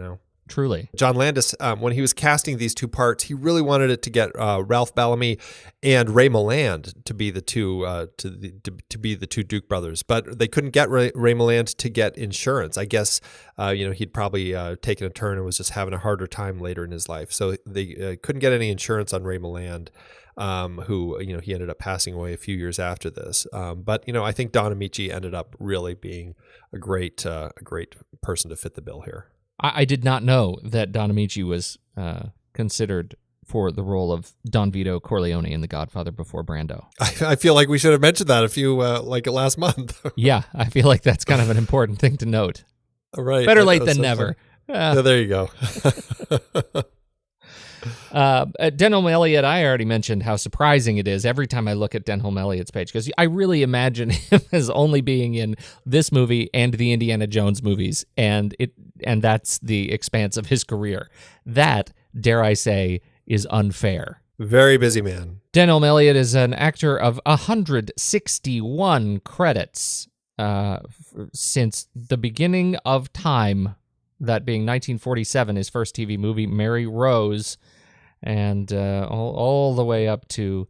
Truly. John Landis, when he was casting these two parts, he really wanted it to get Ralph Bellamy and Ray Milland to be the two to be the two Duke brothers, but they couldn't get Ray Milland to get insurance. I guess he'd probably taken a turn and was just having a harder time later in his life, so they couldn't get any insurance on Ray Milland, who he ended up passing away a few years after this. But I think Don Ameche ended up really being a great person to fit the bill here. I did not know that Don Ameche was considered for the role of Don Vito Corleone in The Godfather before Brando. I feel like we should have mentioned that a few last month. Yeah, I feel like that's kind of an important thing to note. Right. Better late than never. Yeah, there you go. Denholm Elliott, I already mentioned how surprising it is every time I look at Denholm Elliott's page, because I really imagine him as only being in this movie and the Indiana Jones movies, and that's the expanse of his career. That, dare I say, is unfair. Very busy man. Denholm Elliott is an actor of 161 credits since the beginning of time, that being 1947, his first TV movie, Mary Rose, and all the way up to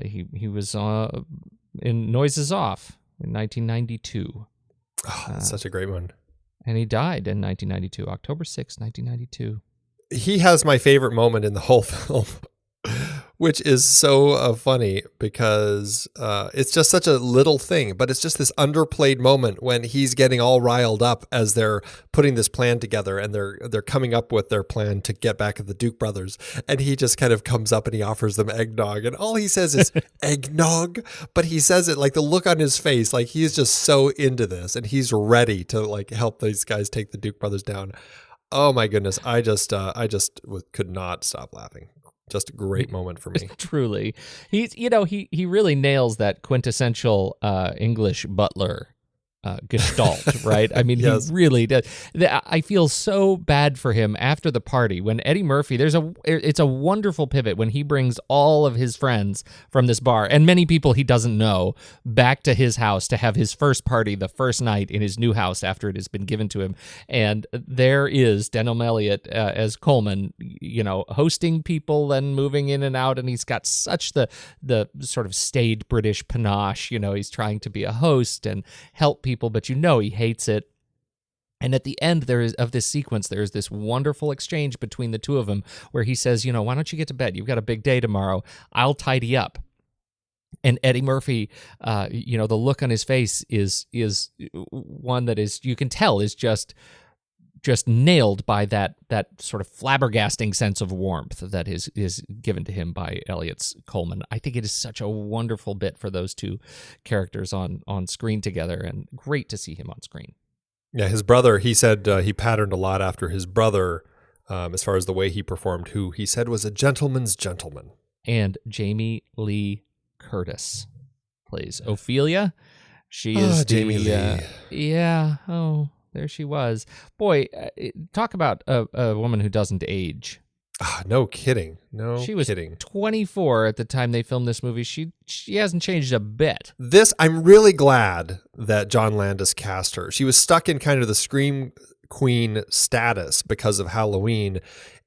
he was in Noises Off in 1992. Oh, that's such a great one. And he died in 1992, October 6, 1992. He has my favorite moment in the whole film, which is so funny because it's just such a little thing, but it's just this underplayed moment when he's getting all riled up as they're putting this plan together, and they're coming up with their plan to get back at the Duke brothers, and he just kind of comes up and he offers them eggnog, and all he says is eggnog, but he says it like the look on his face, like he's just so into this and he's ready to like help these guys take the Duke brothers down. Oh my goodness, I just could not stop laughing. Just a great moment for me. Truly. He really nails that quintessential English butler gestalt, right? I mean, Yes. He really does. I feel so bad for him after the party when Eddie Murphy, it's a wonderful pivot when he brings all of his friends from this bar and many people he doesn't know back to his house to have his first party the first night in his new house after it has been given to him. And there is Denholm Elliott as Coleman, hosting people and moving in and out. And he's got such the sort of staid British panache, he's trying to be a host and help people, but he hates it. And at the end of this sequence, there is this wonderful exchange between the two of them where he says, why don't you get to bed? You've got a big day tomorrow. I'll tidy up. And Eddie Murphy, the look on his face is one that is, you can tell, is just nailed by that sort of flabbergasting sense of warmth that is given to him by Elliott's Coleman. I think it is such a wonderful bit for those two characters on screen together, and great to see him on screen. Yeah, his brother, he said he patterned a lot after his brother as far as the way he performed, who he said was a gentleman's gentleman. And Jamie Lee Curtis plays Ophelia. She is Jamie Lee. Yeah. Oh, there she was. Boy, talk about a woman who doesn't age. No kidding. She was 24 at the time they filmed this movie. She hasn't changed a bit. I'm really glad that John Landis cast her. She was stuck in kind of the Scream Queen status because of Halloween,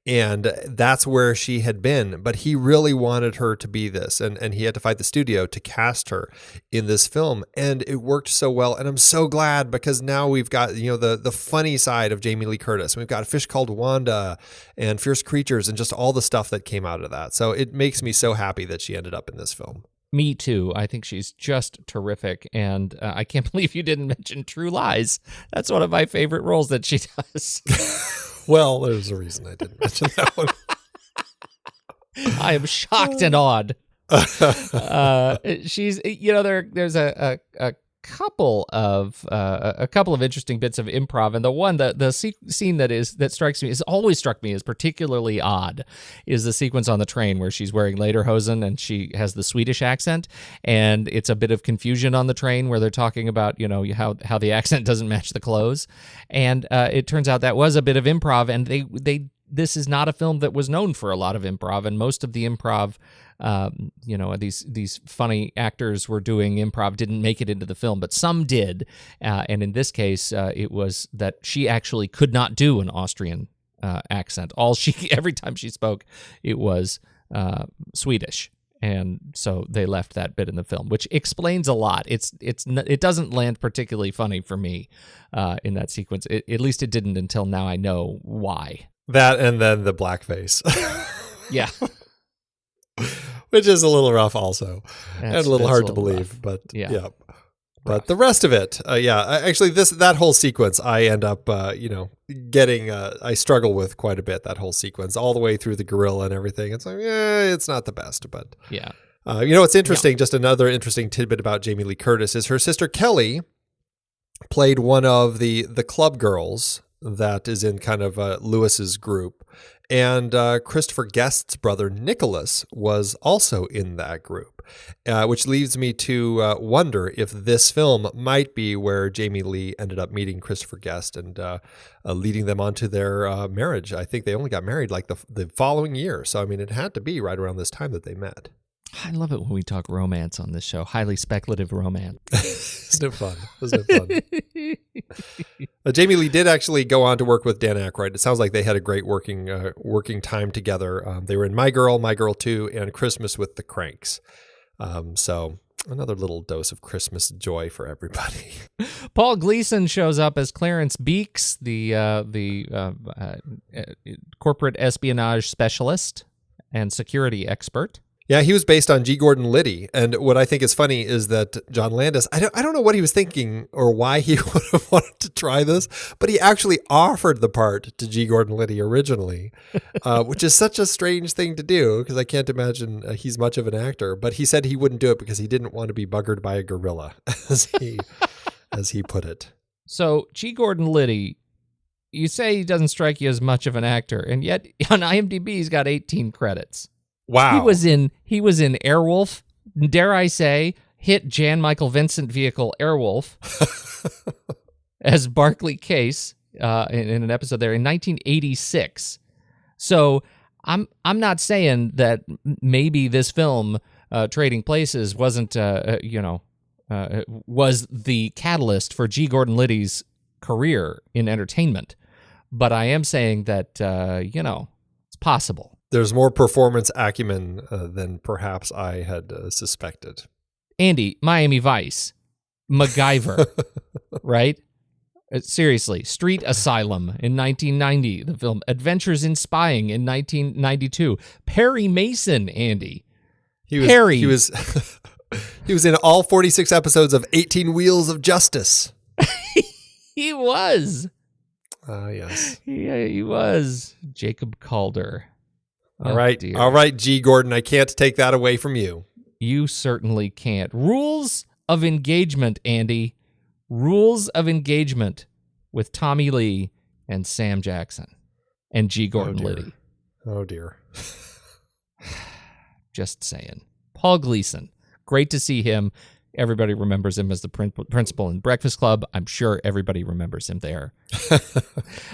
and that's where she had been. But he really wanted her to be this, and he had to fight the studio to cast her in this film, and it worked so well. And I'm so glad, because now we've got the funny side of Jamie Lee Curtis. We've got A Fish Called Wanda and Fierce Creatures and just all the stuff that came out of that. So it makes me so happy that she ended up in this film. Me too. I think she's just terrific, and I can't believe you didn't mention True Lies. That's one of my favorite roles that she does. Well, there's a reason I didn't mention that one. I am shocked and awed. She's, there's a couple of interesting bits of improv, and the one the scene that strikes me, has always struck me as particularly odd, is the sequence on the train where she's wearing lederhosen and she has the Swedish accent, and it's a bit of confusion on the train where they're talking about how the accent doesn't match the clothes, and it turns out that was a bit of improv, and this is not a film that was known for a lot of improv, and most of the improv, these funny actors were doing improv didn't make it into the film, but some did. And in this case, it was that she actually could not do an Austrian accent. Every time she spoke, it was Swedish. And so they left that bit in the film, which explains a lot. It doesn't land particularly funny for me in that sequence. At least it didn't until now. I know why. That and then the blackface. Yeah. Which is a little rough also. And a little hard to believe, rough. but yeah. yeah. But the rest of it, actually that whole sequence, I end up, getting, I struggle with quite a bit, that whole sequence, all the way through the gorilla and everything. It's like, it's not the best, but yeah. What's interesting, just another interesting tidbit about Jamie Lee Curtis is her sister Kelly played one of the club girls that is in kind of Lewis's group. And Christopher Guest's brother Nicholas was also in that group, which leads me to wonder if this film might be where Jamie Lee ended up meeting Christopher Guest and leading them onto their marriage. I think they only got married like the following year. So, I mean, it had to be right around this time that they met. I love it when we talk romance on this show. Highly speculative romance. Isn't it fun? Jamie Lee did actually go on to work with Dan Aykroyd. It sounds like they had a great working time together. They were in My Girl 2, and Christmas with the Cranks. So another little dose of Christmas joy for everybody. Paul Gleason shows up as Clarence Beeks, the corporate espionage specialist and security expert. Yeah, he was based on G. Gordon Liddy. And what I think is funny is that John Landis, I don't know what he was thinking or why he would have wanted to try this, but he actually offered the part to G. Gordon Liddy originally, which is such a strange thing to do because I can't imagine he's much of an actor. But he said he wouldn't do it because he didn't want to be buggered by a gorilla, as he put it. So G. Gordon Liddy, you say he doesn't strike you as much of an actor, and yet on IMDb he's got 18 credits. Wow. He was in Airwolf, dare I say, hit Jan Michael Vincent vehicle Airwolf as Barclay Case in an episode there in 1986. So I'm not saying that maybe this film, Trading Places, wasn't was the catalyst for G. Gordon Liddy's career in entertainment, but I am saying that it's possible. There's more performance acumen than perhaps I had suspected. Andy, Miami Vice, MacGyver, right? Seriously, Street Asylum in 1990, the film Adventures in Spying in 1992. Perry Mason, Andy. He was in all 46 episodes of 18 Wheels of Justice. He was. Yes. Yeah, he was. Jacob Calder. All right, G. Gordon, I can't take that away from you. You certainly can't. Rules of Engagement, Andy. Rules of Engagement with Tommy Lee and Sam Jackson and G. Gordon Liddy. Oh, dear. Just saying. Paul Gleason. Great to see him. Everybody remembers him as the principal in Breakfast Club. I'm sure everybody remembers him there.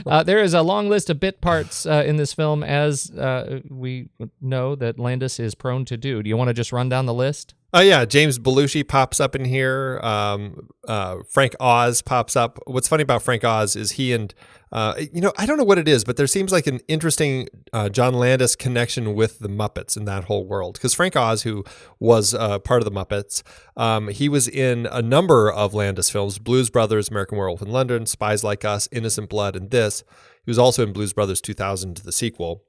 There is a long list of bit parts in this film, as we know that Landis is prone to do. Do you want to just run down the list? Yeah, James Belushi pops up in here. Frank Oz pops up. What's funny about Frank Oz is he and, I don't know what it is, but there seems like an interesting John Landis connection with the Muppets in that whole world. Because Frank Oz, who was part of the Muppets, he was in a number of Landis films: Blues Brothers, American Werewolf in London, Spies Like Us, Innocent Blood, and this. He was also in Blues Brothers 2000, the sequel.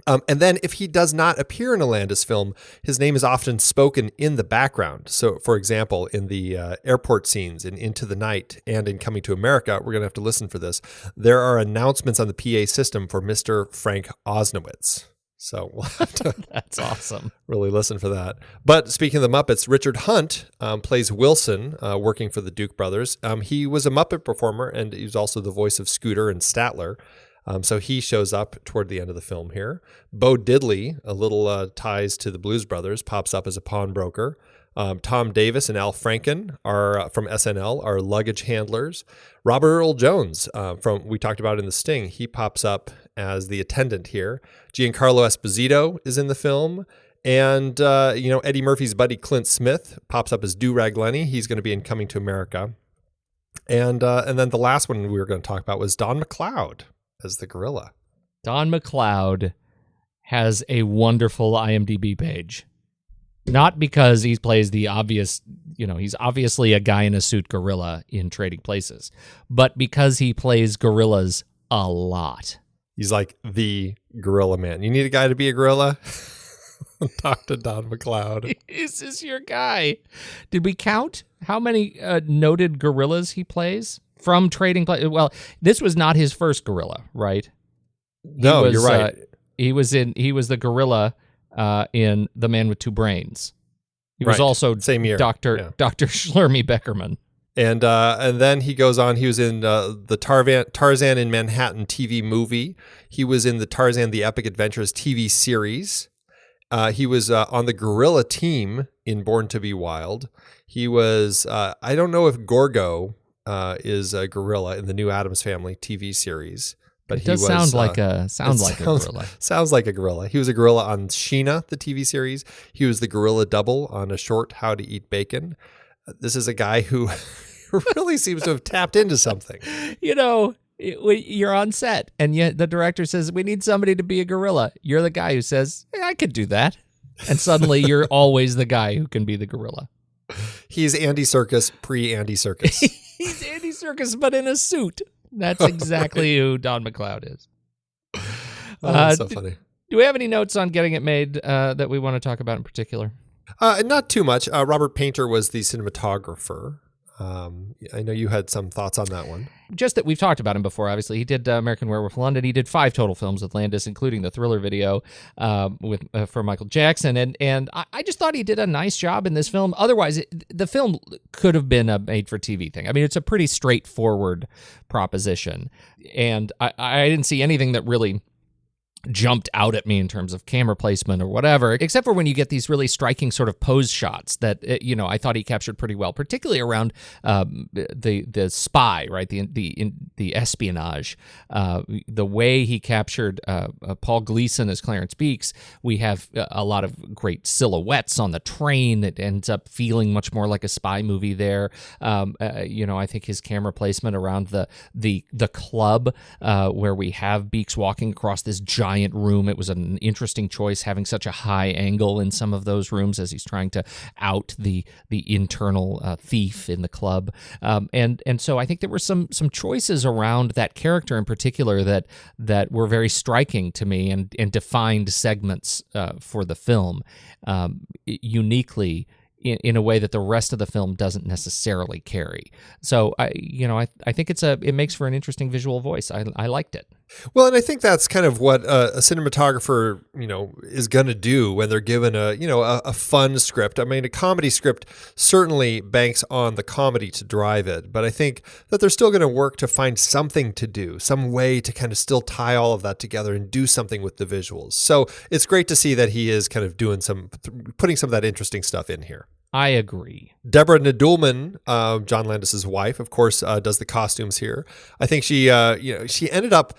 And then if he does not appear in a Landis film, his name is often spoken in the background. So, for example, in the airport scenes in Into the Night and in Coming to America, we're going to have to listen for this. There are announcements on the PA system for Mr. Frank Osnowitz. So we'll have to That's awesome. Really listen for that. But speaking of the Muppets, Richard Hunt plays Wilson, working for the Duke brothers. He was a Muppet performer, and he was also the voice of Scooter and Statler. So he shows up toward the end of the film here. Bo Diddley, a little ties to the Blues Brothers, pops up as a pawnbroker. Tom Davis and Al Franken are from SNL, are luggage handlers. Robert Earl Jones, we talked about in The Sting, he pops up as the attendant here. Giancarlo Esposito is in the film. And, Eddie Murphy's buddy Clint Smith pops up as Do-Rag Lenny. He's going to be in Coming to America. And then the last one we were going to talk about was Don McLeod as the gorilla. Don McLeod has a wonderful IMDb page. Not because he plays the obvious, he's obviously a guy in a suit gorilla in Trading Places, but because he plays gorillas a lot. He's like the gorilla man. You need a guy to be a gorilla? Talk to Don McLeod. This is your guy. Did we count how many noted gorillas he plays from Trading Places? Well, this was not his first gorilla, right? No, you're right. He was the gorilla in The Man with Two Brains. He was also same year. Dr. Schlermy Beckerman. And then he goes on. He was in the Tarzan in Manhattan TV movie. He was in the Tarzan: The Epic Adventures TV series. He was on the gorilla team in Born to Be Wild. He was. I don't know if Gorgo is a gorilla in the New Addams Family TV series. But it does sound like a gorilla. Sounds like a gorilla. He was a gorilla on Sheena, the TV series. He was the gorilla double on a short How to Eat Bacon. This is a guy who really seems to have tapped into something. You're on set, and yet the director says, we need somebody to be a gorilla. You're the guy who says, hey, I could do that. And suddenly you're always the guy who can be the gorilla. He's Andy Serkis, pre-Andy Serkis. He's Andy Serkis, but in a suit. That's exactly who Don McLeod is. That's so funny. Do we have any notes on Getting It Made that we want to talk about in particular? Not too much. Robert Painter was the cinematographer. I know you had some thoughts on that one. Just that we've talked about him before, obviously. He did American Werewolf in London. He did 5 total films with Landis, including the Thriller video for Michael Jackson. And I just thought he did a nice job in this film. Otherwise, the film could have been a made-for-TV thing. I mean, it's a pretty straightforward proposition. And I didn't see anything that really jumped out at me in terms of camera placement or whatever, except for when you get these really striking sort of pose shots that, I thought he captured pretty well, particularly around the spy, right? The espionage, the way he captured Paul Gleason as Clarence Beeks. We have a lot of great silhouettes on the train. It ends up feeling much more like a spy movie there. I think his camera placement around the club where we have Beeks walking across this giant room. It was an interesting choice having such a high angle in some of those rooms as he's trying to out the internal thief in the club. And so I think there were some choices around that character in particular that were very striking to me and defined segments for the film uniquely in a way that the rest of the film doesn't necessarily carry. So I think it makes for an interesting visual voice. I liked it. Well, and I think that's kind of what a cinematographer, is going to do when they're given a fun script. I mean, a comedy script certainly banks on the comedy to drive it, but I think that they're still going to work to find something to do, some way to kind of still tie all of that together and do something with the visuals. So it's great to see that he is kind of putting some of that interesting stuff in here. I agree. Deborah Nadoolman, John Landis's wife, of course, does the costumes here. I think she ended up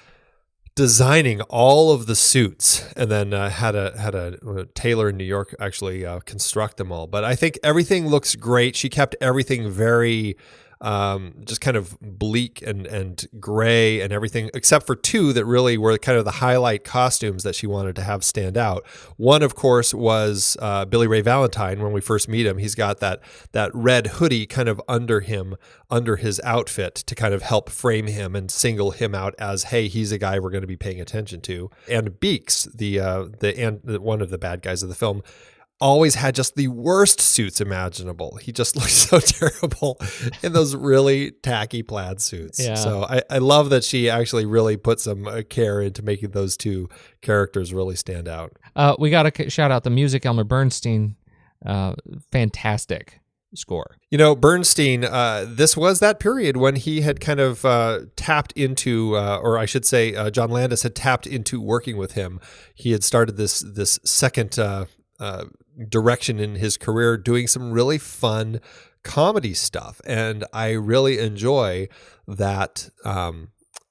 designing all of the suits and then had a tailor in New York actually construct them all. But I think everything looks great. She kept everything very just kind of bleak and gray and everything, except for 2 that really were kind of the highlight costumes that she wanted to have stand out. One, of course, was Billy Ray Valentine. When we first meet him, he's got that red hoodie kind of under his outfit to kind of help frame him and single him out as, hey, he's a guy we're going to be paying attention to. And Beeks, the one of the bad guys of the film, always had just the worst suits imaginable. He just looked so terrible in those really tacky plaid suits. Yeah. So I love that she actually really put some care into making those 2 characters really stand out. We got to shout out the music, Elmer Bernstein. Fantastic score. Bernstein, this was that period when he had kind of tapped into, or I should say John Landis had tapped into working with him. He had started this second direction in his career, doing some really fun comedy stuff, and I really enjoy that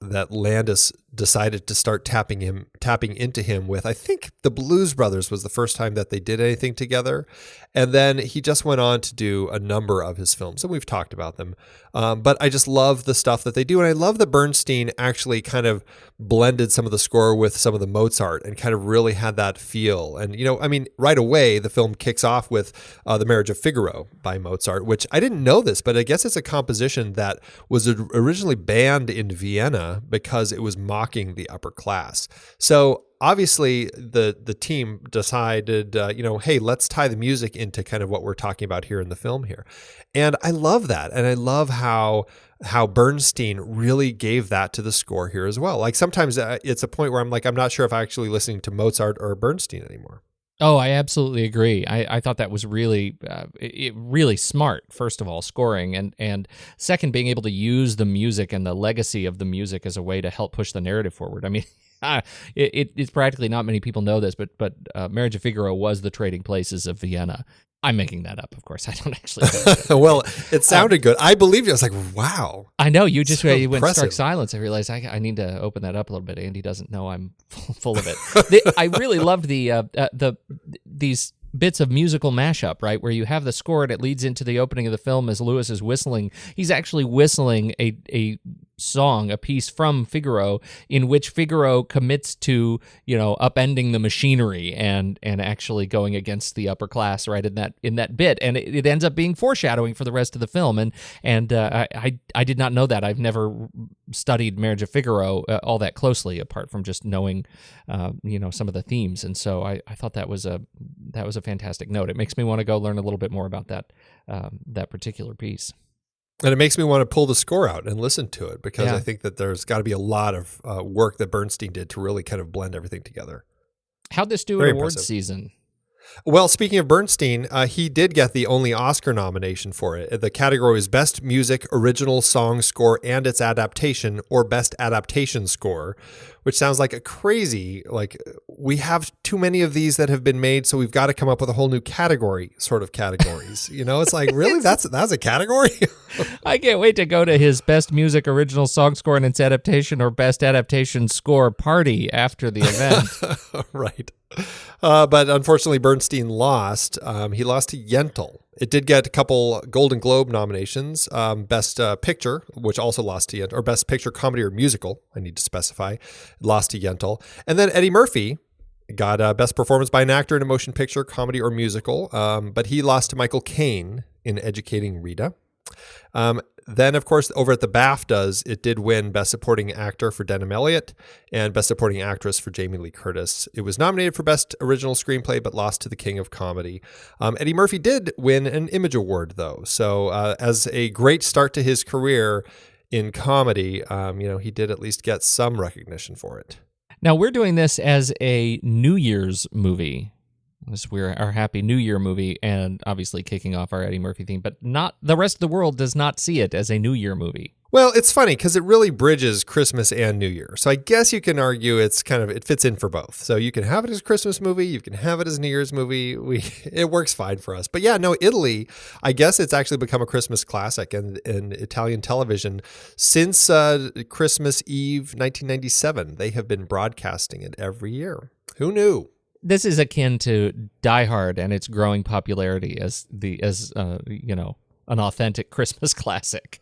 Landis decided to start tapping into him with, I think the Blues Brothers was the first time that they did anything together. And then he just went on to do a number of his films, and we've talked about them. But I just love the stuff that they do. And I love that Bernstein actually kind of blended some of the score with some of the Mozart and kind of really had that feel. And, right away, the film kicks off with The Marriage of Figaro by Mozart, which I didn't know this, but I guess it's a composition that was originally banned in Vienna because it was mocking the upper class. So obviously the team decided, hey, let's tie the music into kind of what we're talking about here in the film here. And I love that. And I love how Bernstein really gave that to the score here as well. Like sometimes it's a point where I'm like, I'm not sure if I'm actually listening to Mozart or Bernstein anymore. Oh, I absolutely agree. I thought that was really, really smart, first of all, scoring, and second, being able to use the music and the legacy of the music as a way to help push the narrative forward. I mean, it's practically not many people know this, but Marriage of Figaro was the trading places of Vienna. I'm making that up, of course. I don't actually know that. Well, it sounded good. I believed you. I was like, wow. I know. You just so you went impressive. stark silence. I realized I need to open that up a little bit. Andy doesn't know I'm full of it. I really loved these bits of musical mashup, right, where you have the score and it leads into the opening of the film as Lewis is whistling. He's actually whistling a song, a piece from Figaro, in which Figaro commits to, upending the machinery and actually going against the upper class, right, in that bit, and it ends up being foreshadowing for the rest of the film. And I did not know that. I've never studied Marriage of Figaro all that closely, apart from just knowing, some of the themes. And so I thought that was a fantastic note. It makes me want to go learn a little bit more about that particular piece. And it makes me want to pull the score out and listen to it because I think that there's got to be a lot of work that Bernstein did to really kind of blend everything together. How'd this do Very in awards impressive. season? Well, speaking of Bernstein, he did get the only Oscar nomination for it. The category was Best Music, Original Song Score, and its Adaptation, or Best Adaptation Score, which sounds like a crazy, we have too many of these that have been made, so we've got to come up with a whole new categories. It's like, really? That's a category? I can't wait to go to his Best Music, Original Song Score, and its Adaptation, or Best Adaptation Score party after the event. Right. But unfortunately, Bernstein lost. He lost to Yentl. It did get a couple Golden Globe nominations. Best Picture, which also lost to Yentl, or Best Picture Comedy or Musical, I need to specify, lost to Yentl. And then Eddie Murphy got Best Performance by an Actor in a Motion Picture, Comedy or Musical, but he lost to Michael Caine in Educating Rita. Then, of course, over at the BAFTAs, it did win Best Supporting Actor for Denholm Elliott and Best Supporting Actress for Jamie Lee Curtis. It was nominated for Best Original Screenplay, but lost to The King of Comedy. Eddie Murphy did win an Image Award, though. So as a great start to his career in comedy, he did at least get some recognition for it. Now, we're doing this as a New Year's movie. We're our Happy New Year movie, and obviously kicking off our Eddie Murphy theme, but not the rest of the world does not see it as a New Year movie. Well, it's funny because it really bridges Christmas and New Year. So I guess you can argue it fits in for both. So you can have it as a Christmas movie, you can have it as a New Year's movie. It works fine for us. But yeah, no, Italy, I guess it's actually become a Christmas classic in Italian television since Christmas Eve 1997. They have been broadcasting it every year. Who knew? This is akin to Die Hard and its growing popularity as an authentic Christmas classic.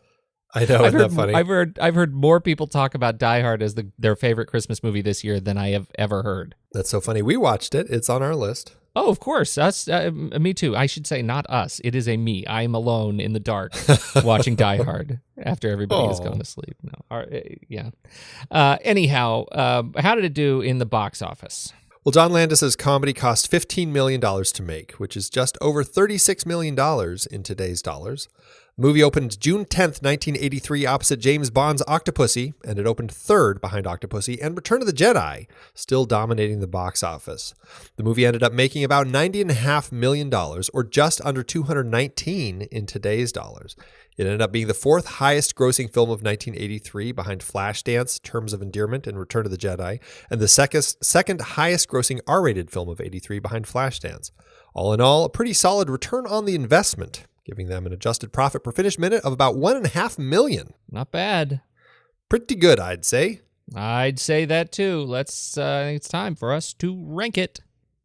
I know, isn't that funny? I've heard more people talk about Die Hard as their favorite Christmas movie this year than I have ever heard. That's so funny. We watched it. It's on our list. Oh, of course. Us, me too. I should say not us. It is a me. I'm alone in the dark watching Die Hard after everybody has gone to sleep. No, yeah. Anyhow, how did it do in the box office? Well, John Landis's comedy cost $15 million to make, which is just over $36 million in today's dollars. The movie opened June 10th, 1983, opposite James Bond's Octopussy, and it opened third behind Octopussy and Return of the Jedi, still dominating the box office. The movie ended up making about $90.5 million, or just under $219 in today's dollars. It ended up being the fourth highest grossing film of 1983 behind Flashdance, Terms of Endearment, and Return of the Jedi, and the second highest grossing R-rated film of 83 behind Flashdance. All in all, a pretty solid return on the investment, giving them an adjusted profit per finished minute of about $1.5 million. Not bad. Pretty good, I'd say. I'd say that too. I think it's time for us to rank it.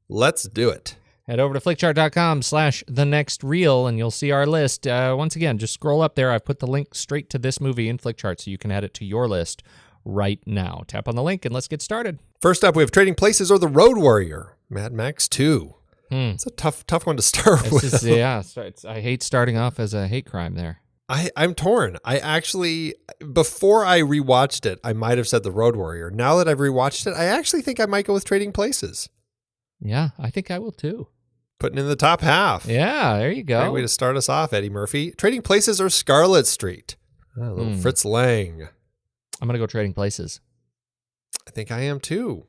Let's do it. Head over to flickchart.com/thenextreel and you'll see our list. Once again, just scroll up there. I've put the link straight to this movie in Flickchart so you can add it to your list right now. Tap on the link and let's get started. First up, we have Trading Places or The Road Warrior, Mad Max 2. It's a tough one to start with. I hate starting off as a hate crime there. I'm torn. I actually, before I rewatched it, I might have said The Road Warrior. Now that I've rewatched it, I actually think I might go with Trading Places. Yeah, I think I will too. Putting in the top half. Yeah, there you go. Great way to start us off, Eddie Murphy. Trading Places or Scarlet Street? Little Fritz Lang. I'm going to go Trading Places. I think I am too.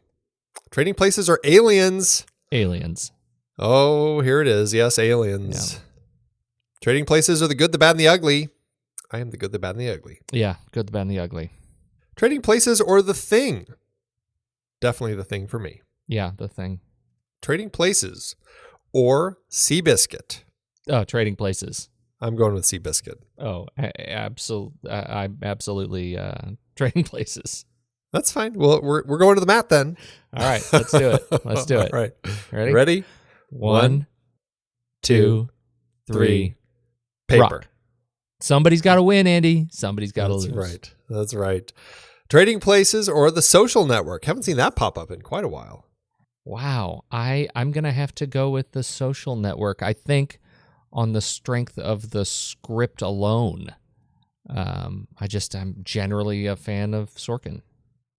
Trading Places or Aliens? Aliens. Oh, here it is. Yes, Aliens. Yeah. Trading Places or The Good, the Bad, and the Ugly? I am The Good, the Bad, and the Ugly. Yeah, Good, the Bad, and the Ugly. Trading Places or The Thing? Definitely The Thing for me. Yeah, The Thing. Trading Places or Seabiscuit? Oh, Trading Places. I'm going with Seabiscuit. Oh, I'm absolutely Trading Places. That's fine. Well, we're going to the mat then. All right, let's do it. Let's do it. All right. Ready? 1, 2, 3. Paper. Rock. Somebody's got to win, Andy. Somebody's got to lose. That's right. Trading Places or The Social Network? Haven't seen that pop up in quite a while. Wow. I'm going to have to go with The Social Network. I think on the strength of the script alone. I'm generally a fan of Sorkin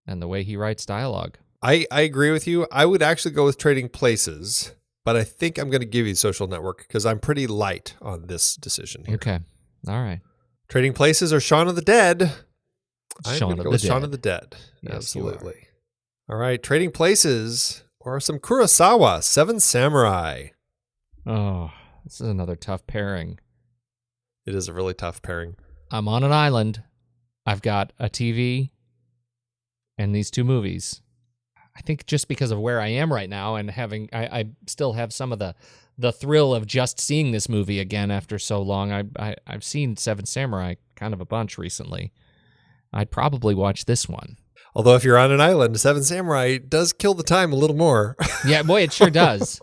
and the way he writes dialogue. I agree with you. I would actually go with Trading Places, but I think I'm going to give you Social Network because I'm pretty light on this decision here. Okay. All right. Trading Places or Shaun of the Dead? Shaun of the Dead. Yes, absolutely. All right. Trading Places or some Kurosawa, Seven Samurai. Oh, this is another tough pairing. It is a really tough pairing. I'm on an island. I've got a TV and these two movies. I think just because of where I am right now and I still have some of the thrill of just seeing this movie again after so long. I've seen Seven Samurai kind of a bunch recently. I'd probably watch this one. Although if you're on an island, Seven Samurai does kill the time a little more. Yeah, boy, it sure does.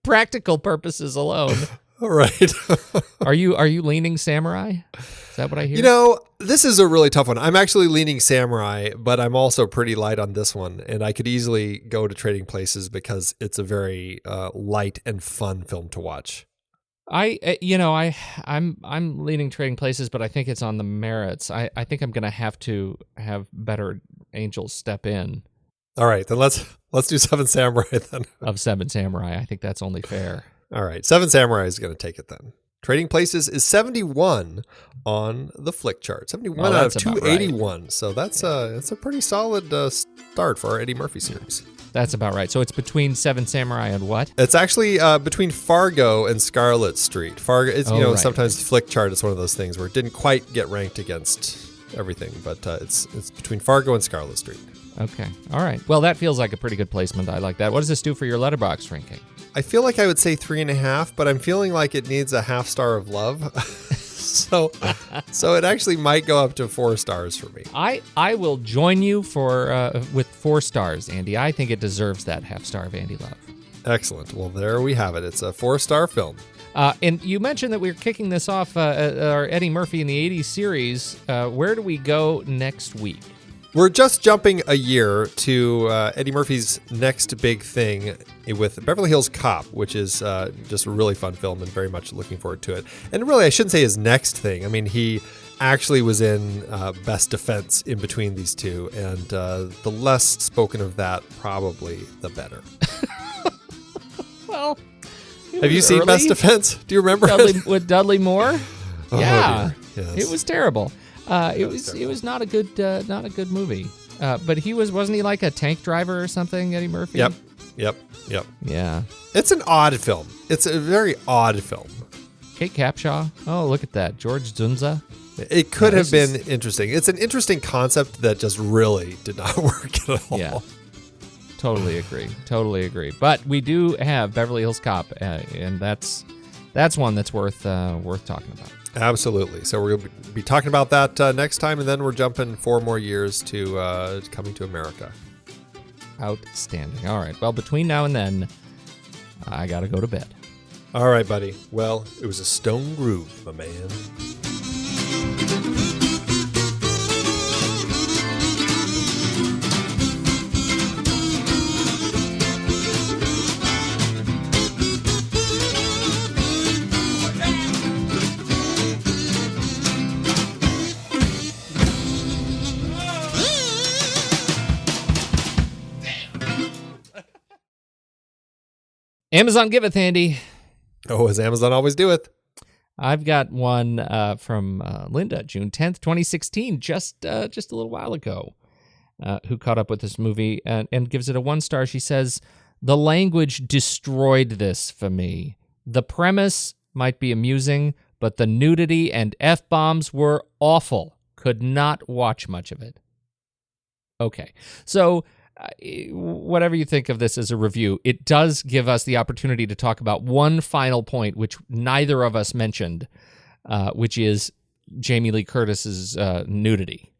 Practical purposes alone. All right. Are you leaning samurai? Is that what I hear? You know, this is a really tough one. I'm actually leaning samurai, but I'm also pretty light on this one. And I could easily go to Trading Places because it's a very light and fun film to watch. I'm leaning Trading Places, but I think it's on the merits. I think I'm going to have better angels step in. All right, then let's do Seven Samurai then. Of Seven Samurai, I think that's only fair. All right, Seven Samurai is going to take it then. Trading Places is 71 on the Flick chart. 71 out of 281. Right. So that's a pretty solid start for our Eddie Murphy series. That's about right. So it's between Seven Samurai and what? It's actually between Fargo and Scarlet Street. Fargo, sometimes Flick chart is one of those things where it didn't quite get ranked against everything, but it's between Fargo and Scarlet Street. Okay. All right. Well, that feels like a pretty good placement. I like that. What does this do for your letterbox ranking? I feel like I would say 3.5, but I'm feeling like it needs a half star of love. So it actually might go up to 4 stars for me. I will join you with 4 stars, Andy. I think it deserves that half star of Andy Love. Excellent. Well, there we have it. It's a 4-star film. And you mentioned that we're kicking this off our Eddie Murphy in the 80s series. Where do we go next week? We're just jumping a year to Eddie Murphy's next big thing with Beverly Hills Cop, which is just a really fun film and very much looking forward to it. And really, I shouldn't say his next thing. I mean, he actually was in Best Defense in between these two, and the less spoken of that, probably the better. Well, have you seen Best Defense? Do you remember with Dudley Moore? Oh, yeah, yes. It was terrible. It was not a good movie. But wasn't he like a tank driver or something, Eddie Murphy? Yep. Yeah. It's an odd film. It's a very odd film. Kate Capshaw. Oh, look at that. George Zunza. It could have been interesting. It's an interesting concept that just really did not work at all. Yeah. Totally agree. But we do have Beverly Hills Cop, and that's that's one that's worth talking about. Absolutely. So we're going to be talking about that next time, and then we're jumping 4 more years to Coming to America. Outstanding. All right. Well, between now and then, I got to go to bed. All right, buddy. Well, it was a stone groove, my man. Amazon giveth, Andy. Oh, as Amazon always doeth. I've got one from Linda, June 10th, 2016, just a little while ago, who caught up with this movie and gives it a 1 star. She says, "The language destroyed this for me. The premise might be amusing, but the nudity and F-bombs were awful. Could not watch much of it." Okay, so whatever you think of this as a review, it does give us the opportunity to talk about one final point, which neither of us mentioned, which is Jamie Lee Curtis's nudity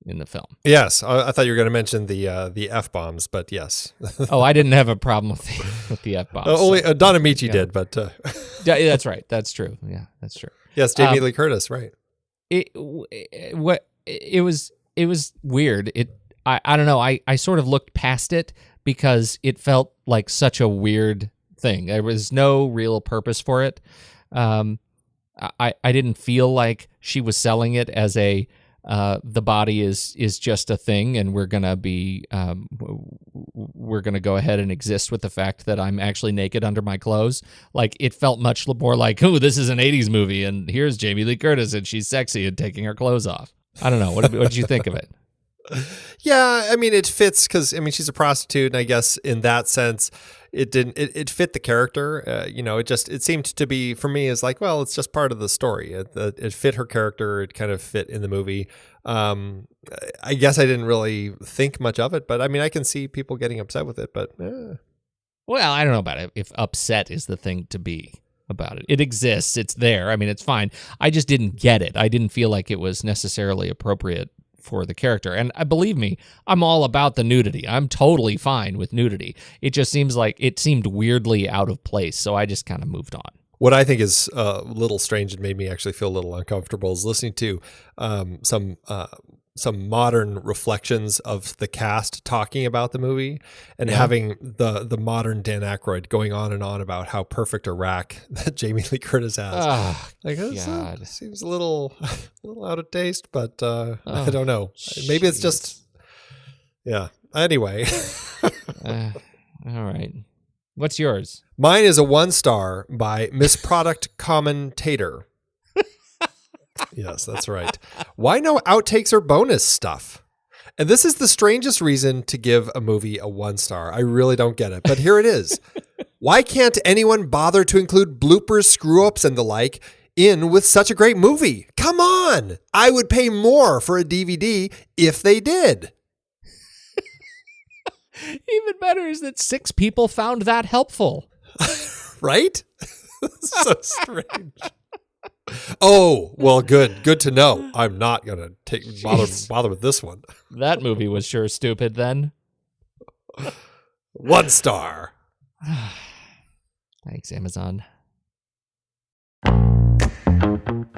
in the film. Yes, I thought you were going to mention the F-bombs, but yes. Oh, I didn't have a problem with the F-bombs. Only Don Ameche did, but... Yeah, that's right. That's true. Yeah, that's true. Yes, Jamie Lee Curtis, right. It was weird. I don't know. I sort of looked past it because it felt like such a weird thing. There was no real purpose for it. I didn't feel like she was selling it as the body is just a thing, and we're gonna go ahead and exist with the fact that I'm actually naked under my clothes. Like, it felt much more like, oh, this is an 80s movie, and here's Jamie Lee Curtis, and she's sexy and taking her clothes off. I don't know. What did you think of it? Yeah, I mean, it fits because, I mean, she's a prostitute, and I guess in that sense, it fit the character. It seemed to be, for me, is like, well, it's just part of the story. It fit her character. It kind of fit in the movie. I guess I didn't really think much of it, but I mean, I can see people getting upset with it, but. Well, I don't know about it. If upset is the thing to be about it. It exists. It's there. I mean, it's fine. I just didn't get it. I didn't feel like it was necessarily appropriate for the character. And believe me, I'm all about the nudity. I'm totally fine with nudity. It just seems like it seemed weirdly out of place, so I just kind of moved on. What I think is a little strange and made me actually feel a little uncomfortable is listening to some modern reflections of the cast talking about the movie and having the modern Dan Aykroyd going on and on about how perfect a rack that Jamie Lee Curtis has. Oh, it seems a little out of taste, but I don't know. Maybe it's just, yeah. Anyway. All right. What's yours? Mine is a 1 star by Misproduct Commentator. Yes, that's right. Why no outtakes or bonus stuff? And this is the strangest reason to give a movie a 1 star. I really don't get it, but here it is. Why can't anyone bother to include bloopers, screw-ups, and the like in with such a great movie? Come on! I would pay more for a DVD if they did. Even better is that 6 people found that helpful. Right? So strange. Oh, well, good to know. I'm not going to bother with this one. That movie was sure stupid then. 1 star. Thanks, Amazon.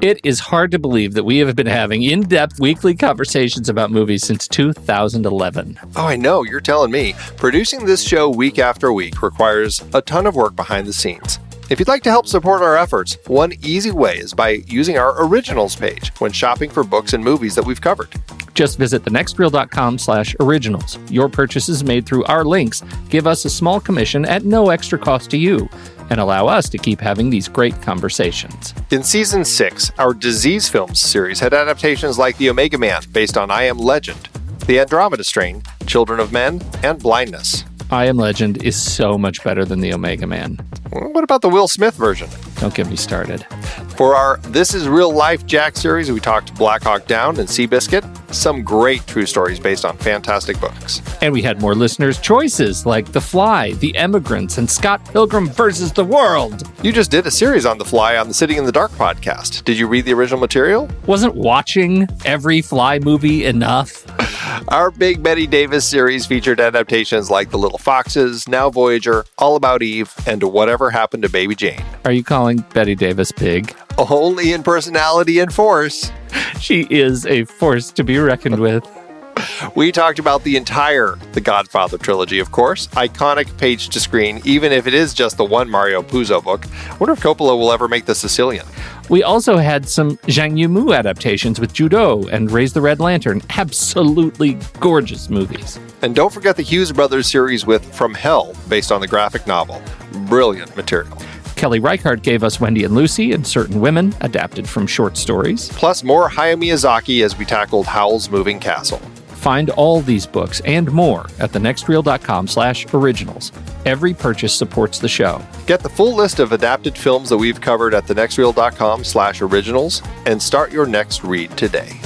It is hard to believe that we have been having in-depth weekly conversations about movies since 2011. Oh, I know. You're telling me. Producing this show week after week requires a ton of work behind the scenes. If you'd like to help support our efforts, one easy way is by using our originals page when shopping for books and movies that we've covered. Just visit thenextreel.com/originals. Your purchases made through our links give us a small commission at no extra cost to you and allow us to keep having these great conversations. In Season 6, our Disease Films series had adaptations like The Omega Man, based on I Am Legend, The Andromeda Strain, Children of Men, and Blindness. I Am Legend is so much better than The Omega Man. What about the Will Smith version? Don't get me started. For our This Is Real Life Jack series, we talked Black Hawk Down and Seabiscuit, some great true stories based on fantastic books. And we had more listeners' choices like The Fly, The Emigrants, and Scott Pilgrim versus the World. You just did a series on The Fly on the Sitting in the Dark podcast. Did you read the original material? Wasn't watching every Fly movie enough? Our Big Betty Davis series featured adaptations like The Little Foxes, Now Voyager, All About Eve, and Whatever Happened to Baby Jane. Are you calling Betty Davis big? Only in personality and force. She is a force to be reckoned with. We talked about the entire The Godfather trilogy, of course. Iconic page to screen, even if it is just the one Mario Puzo book. I wonder if Coppola will ever make The Sicilian. We also had some Zhang Yimou adaptations with Judo and Raise the Red Lantern. Absolutely gorgeous movies. And don't forget the Hughes Brothers series with From Hell, based on the graphic novel. Brilliant material. Kelly Reichardt gave us Wendy and Lucy and Certain Women, adapted from short stories. Plus more Hayao Miyazaki as we tackled Howl's Moving Castle. Find all these books and more at thenextreel.com/originals. Every purchase supports the show. Get the full list of adapted films that we've covered at thenextreel.com/originals and start your next read today.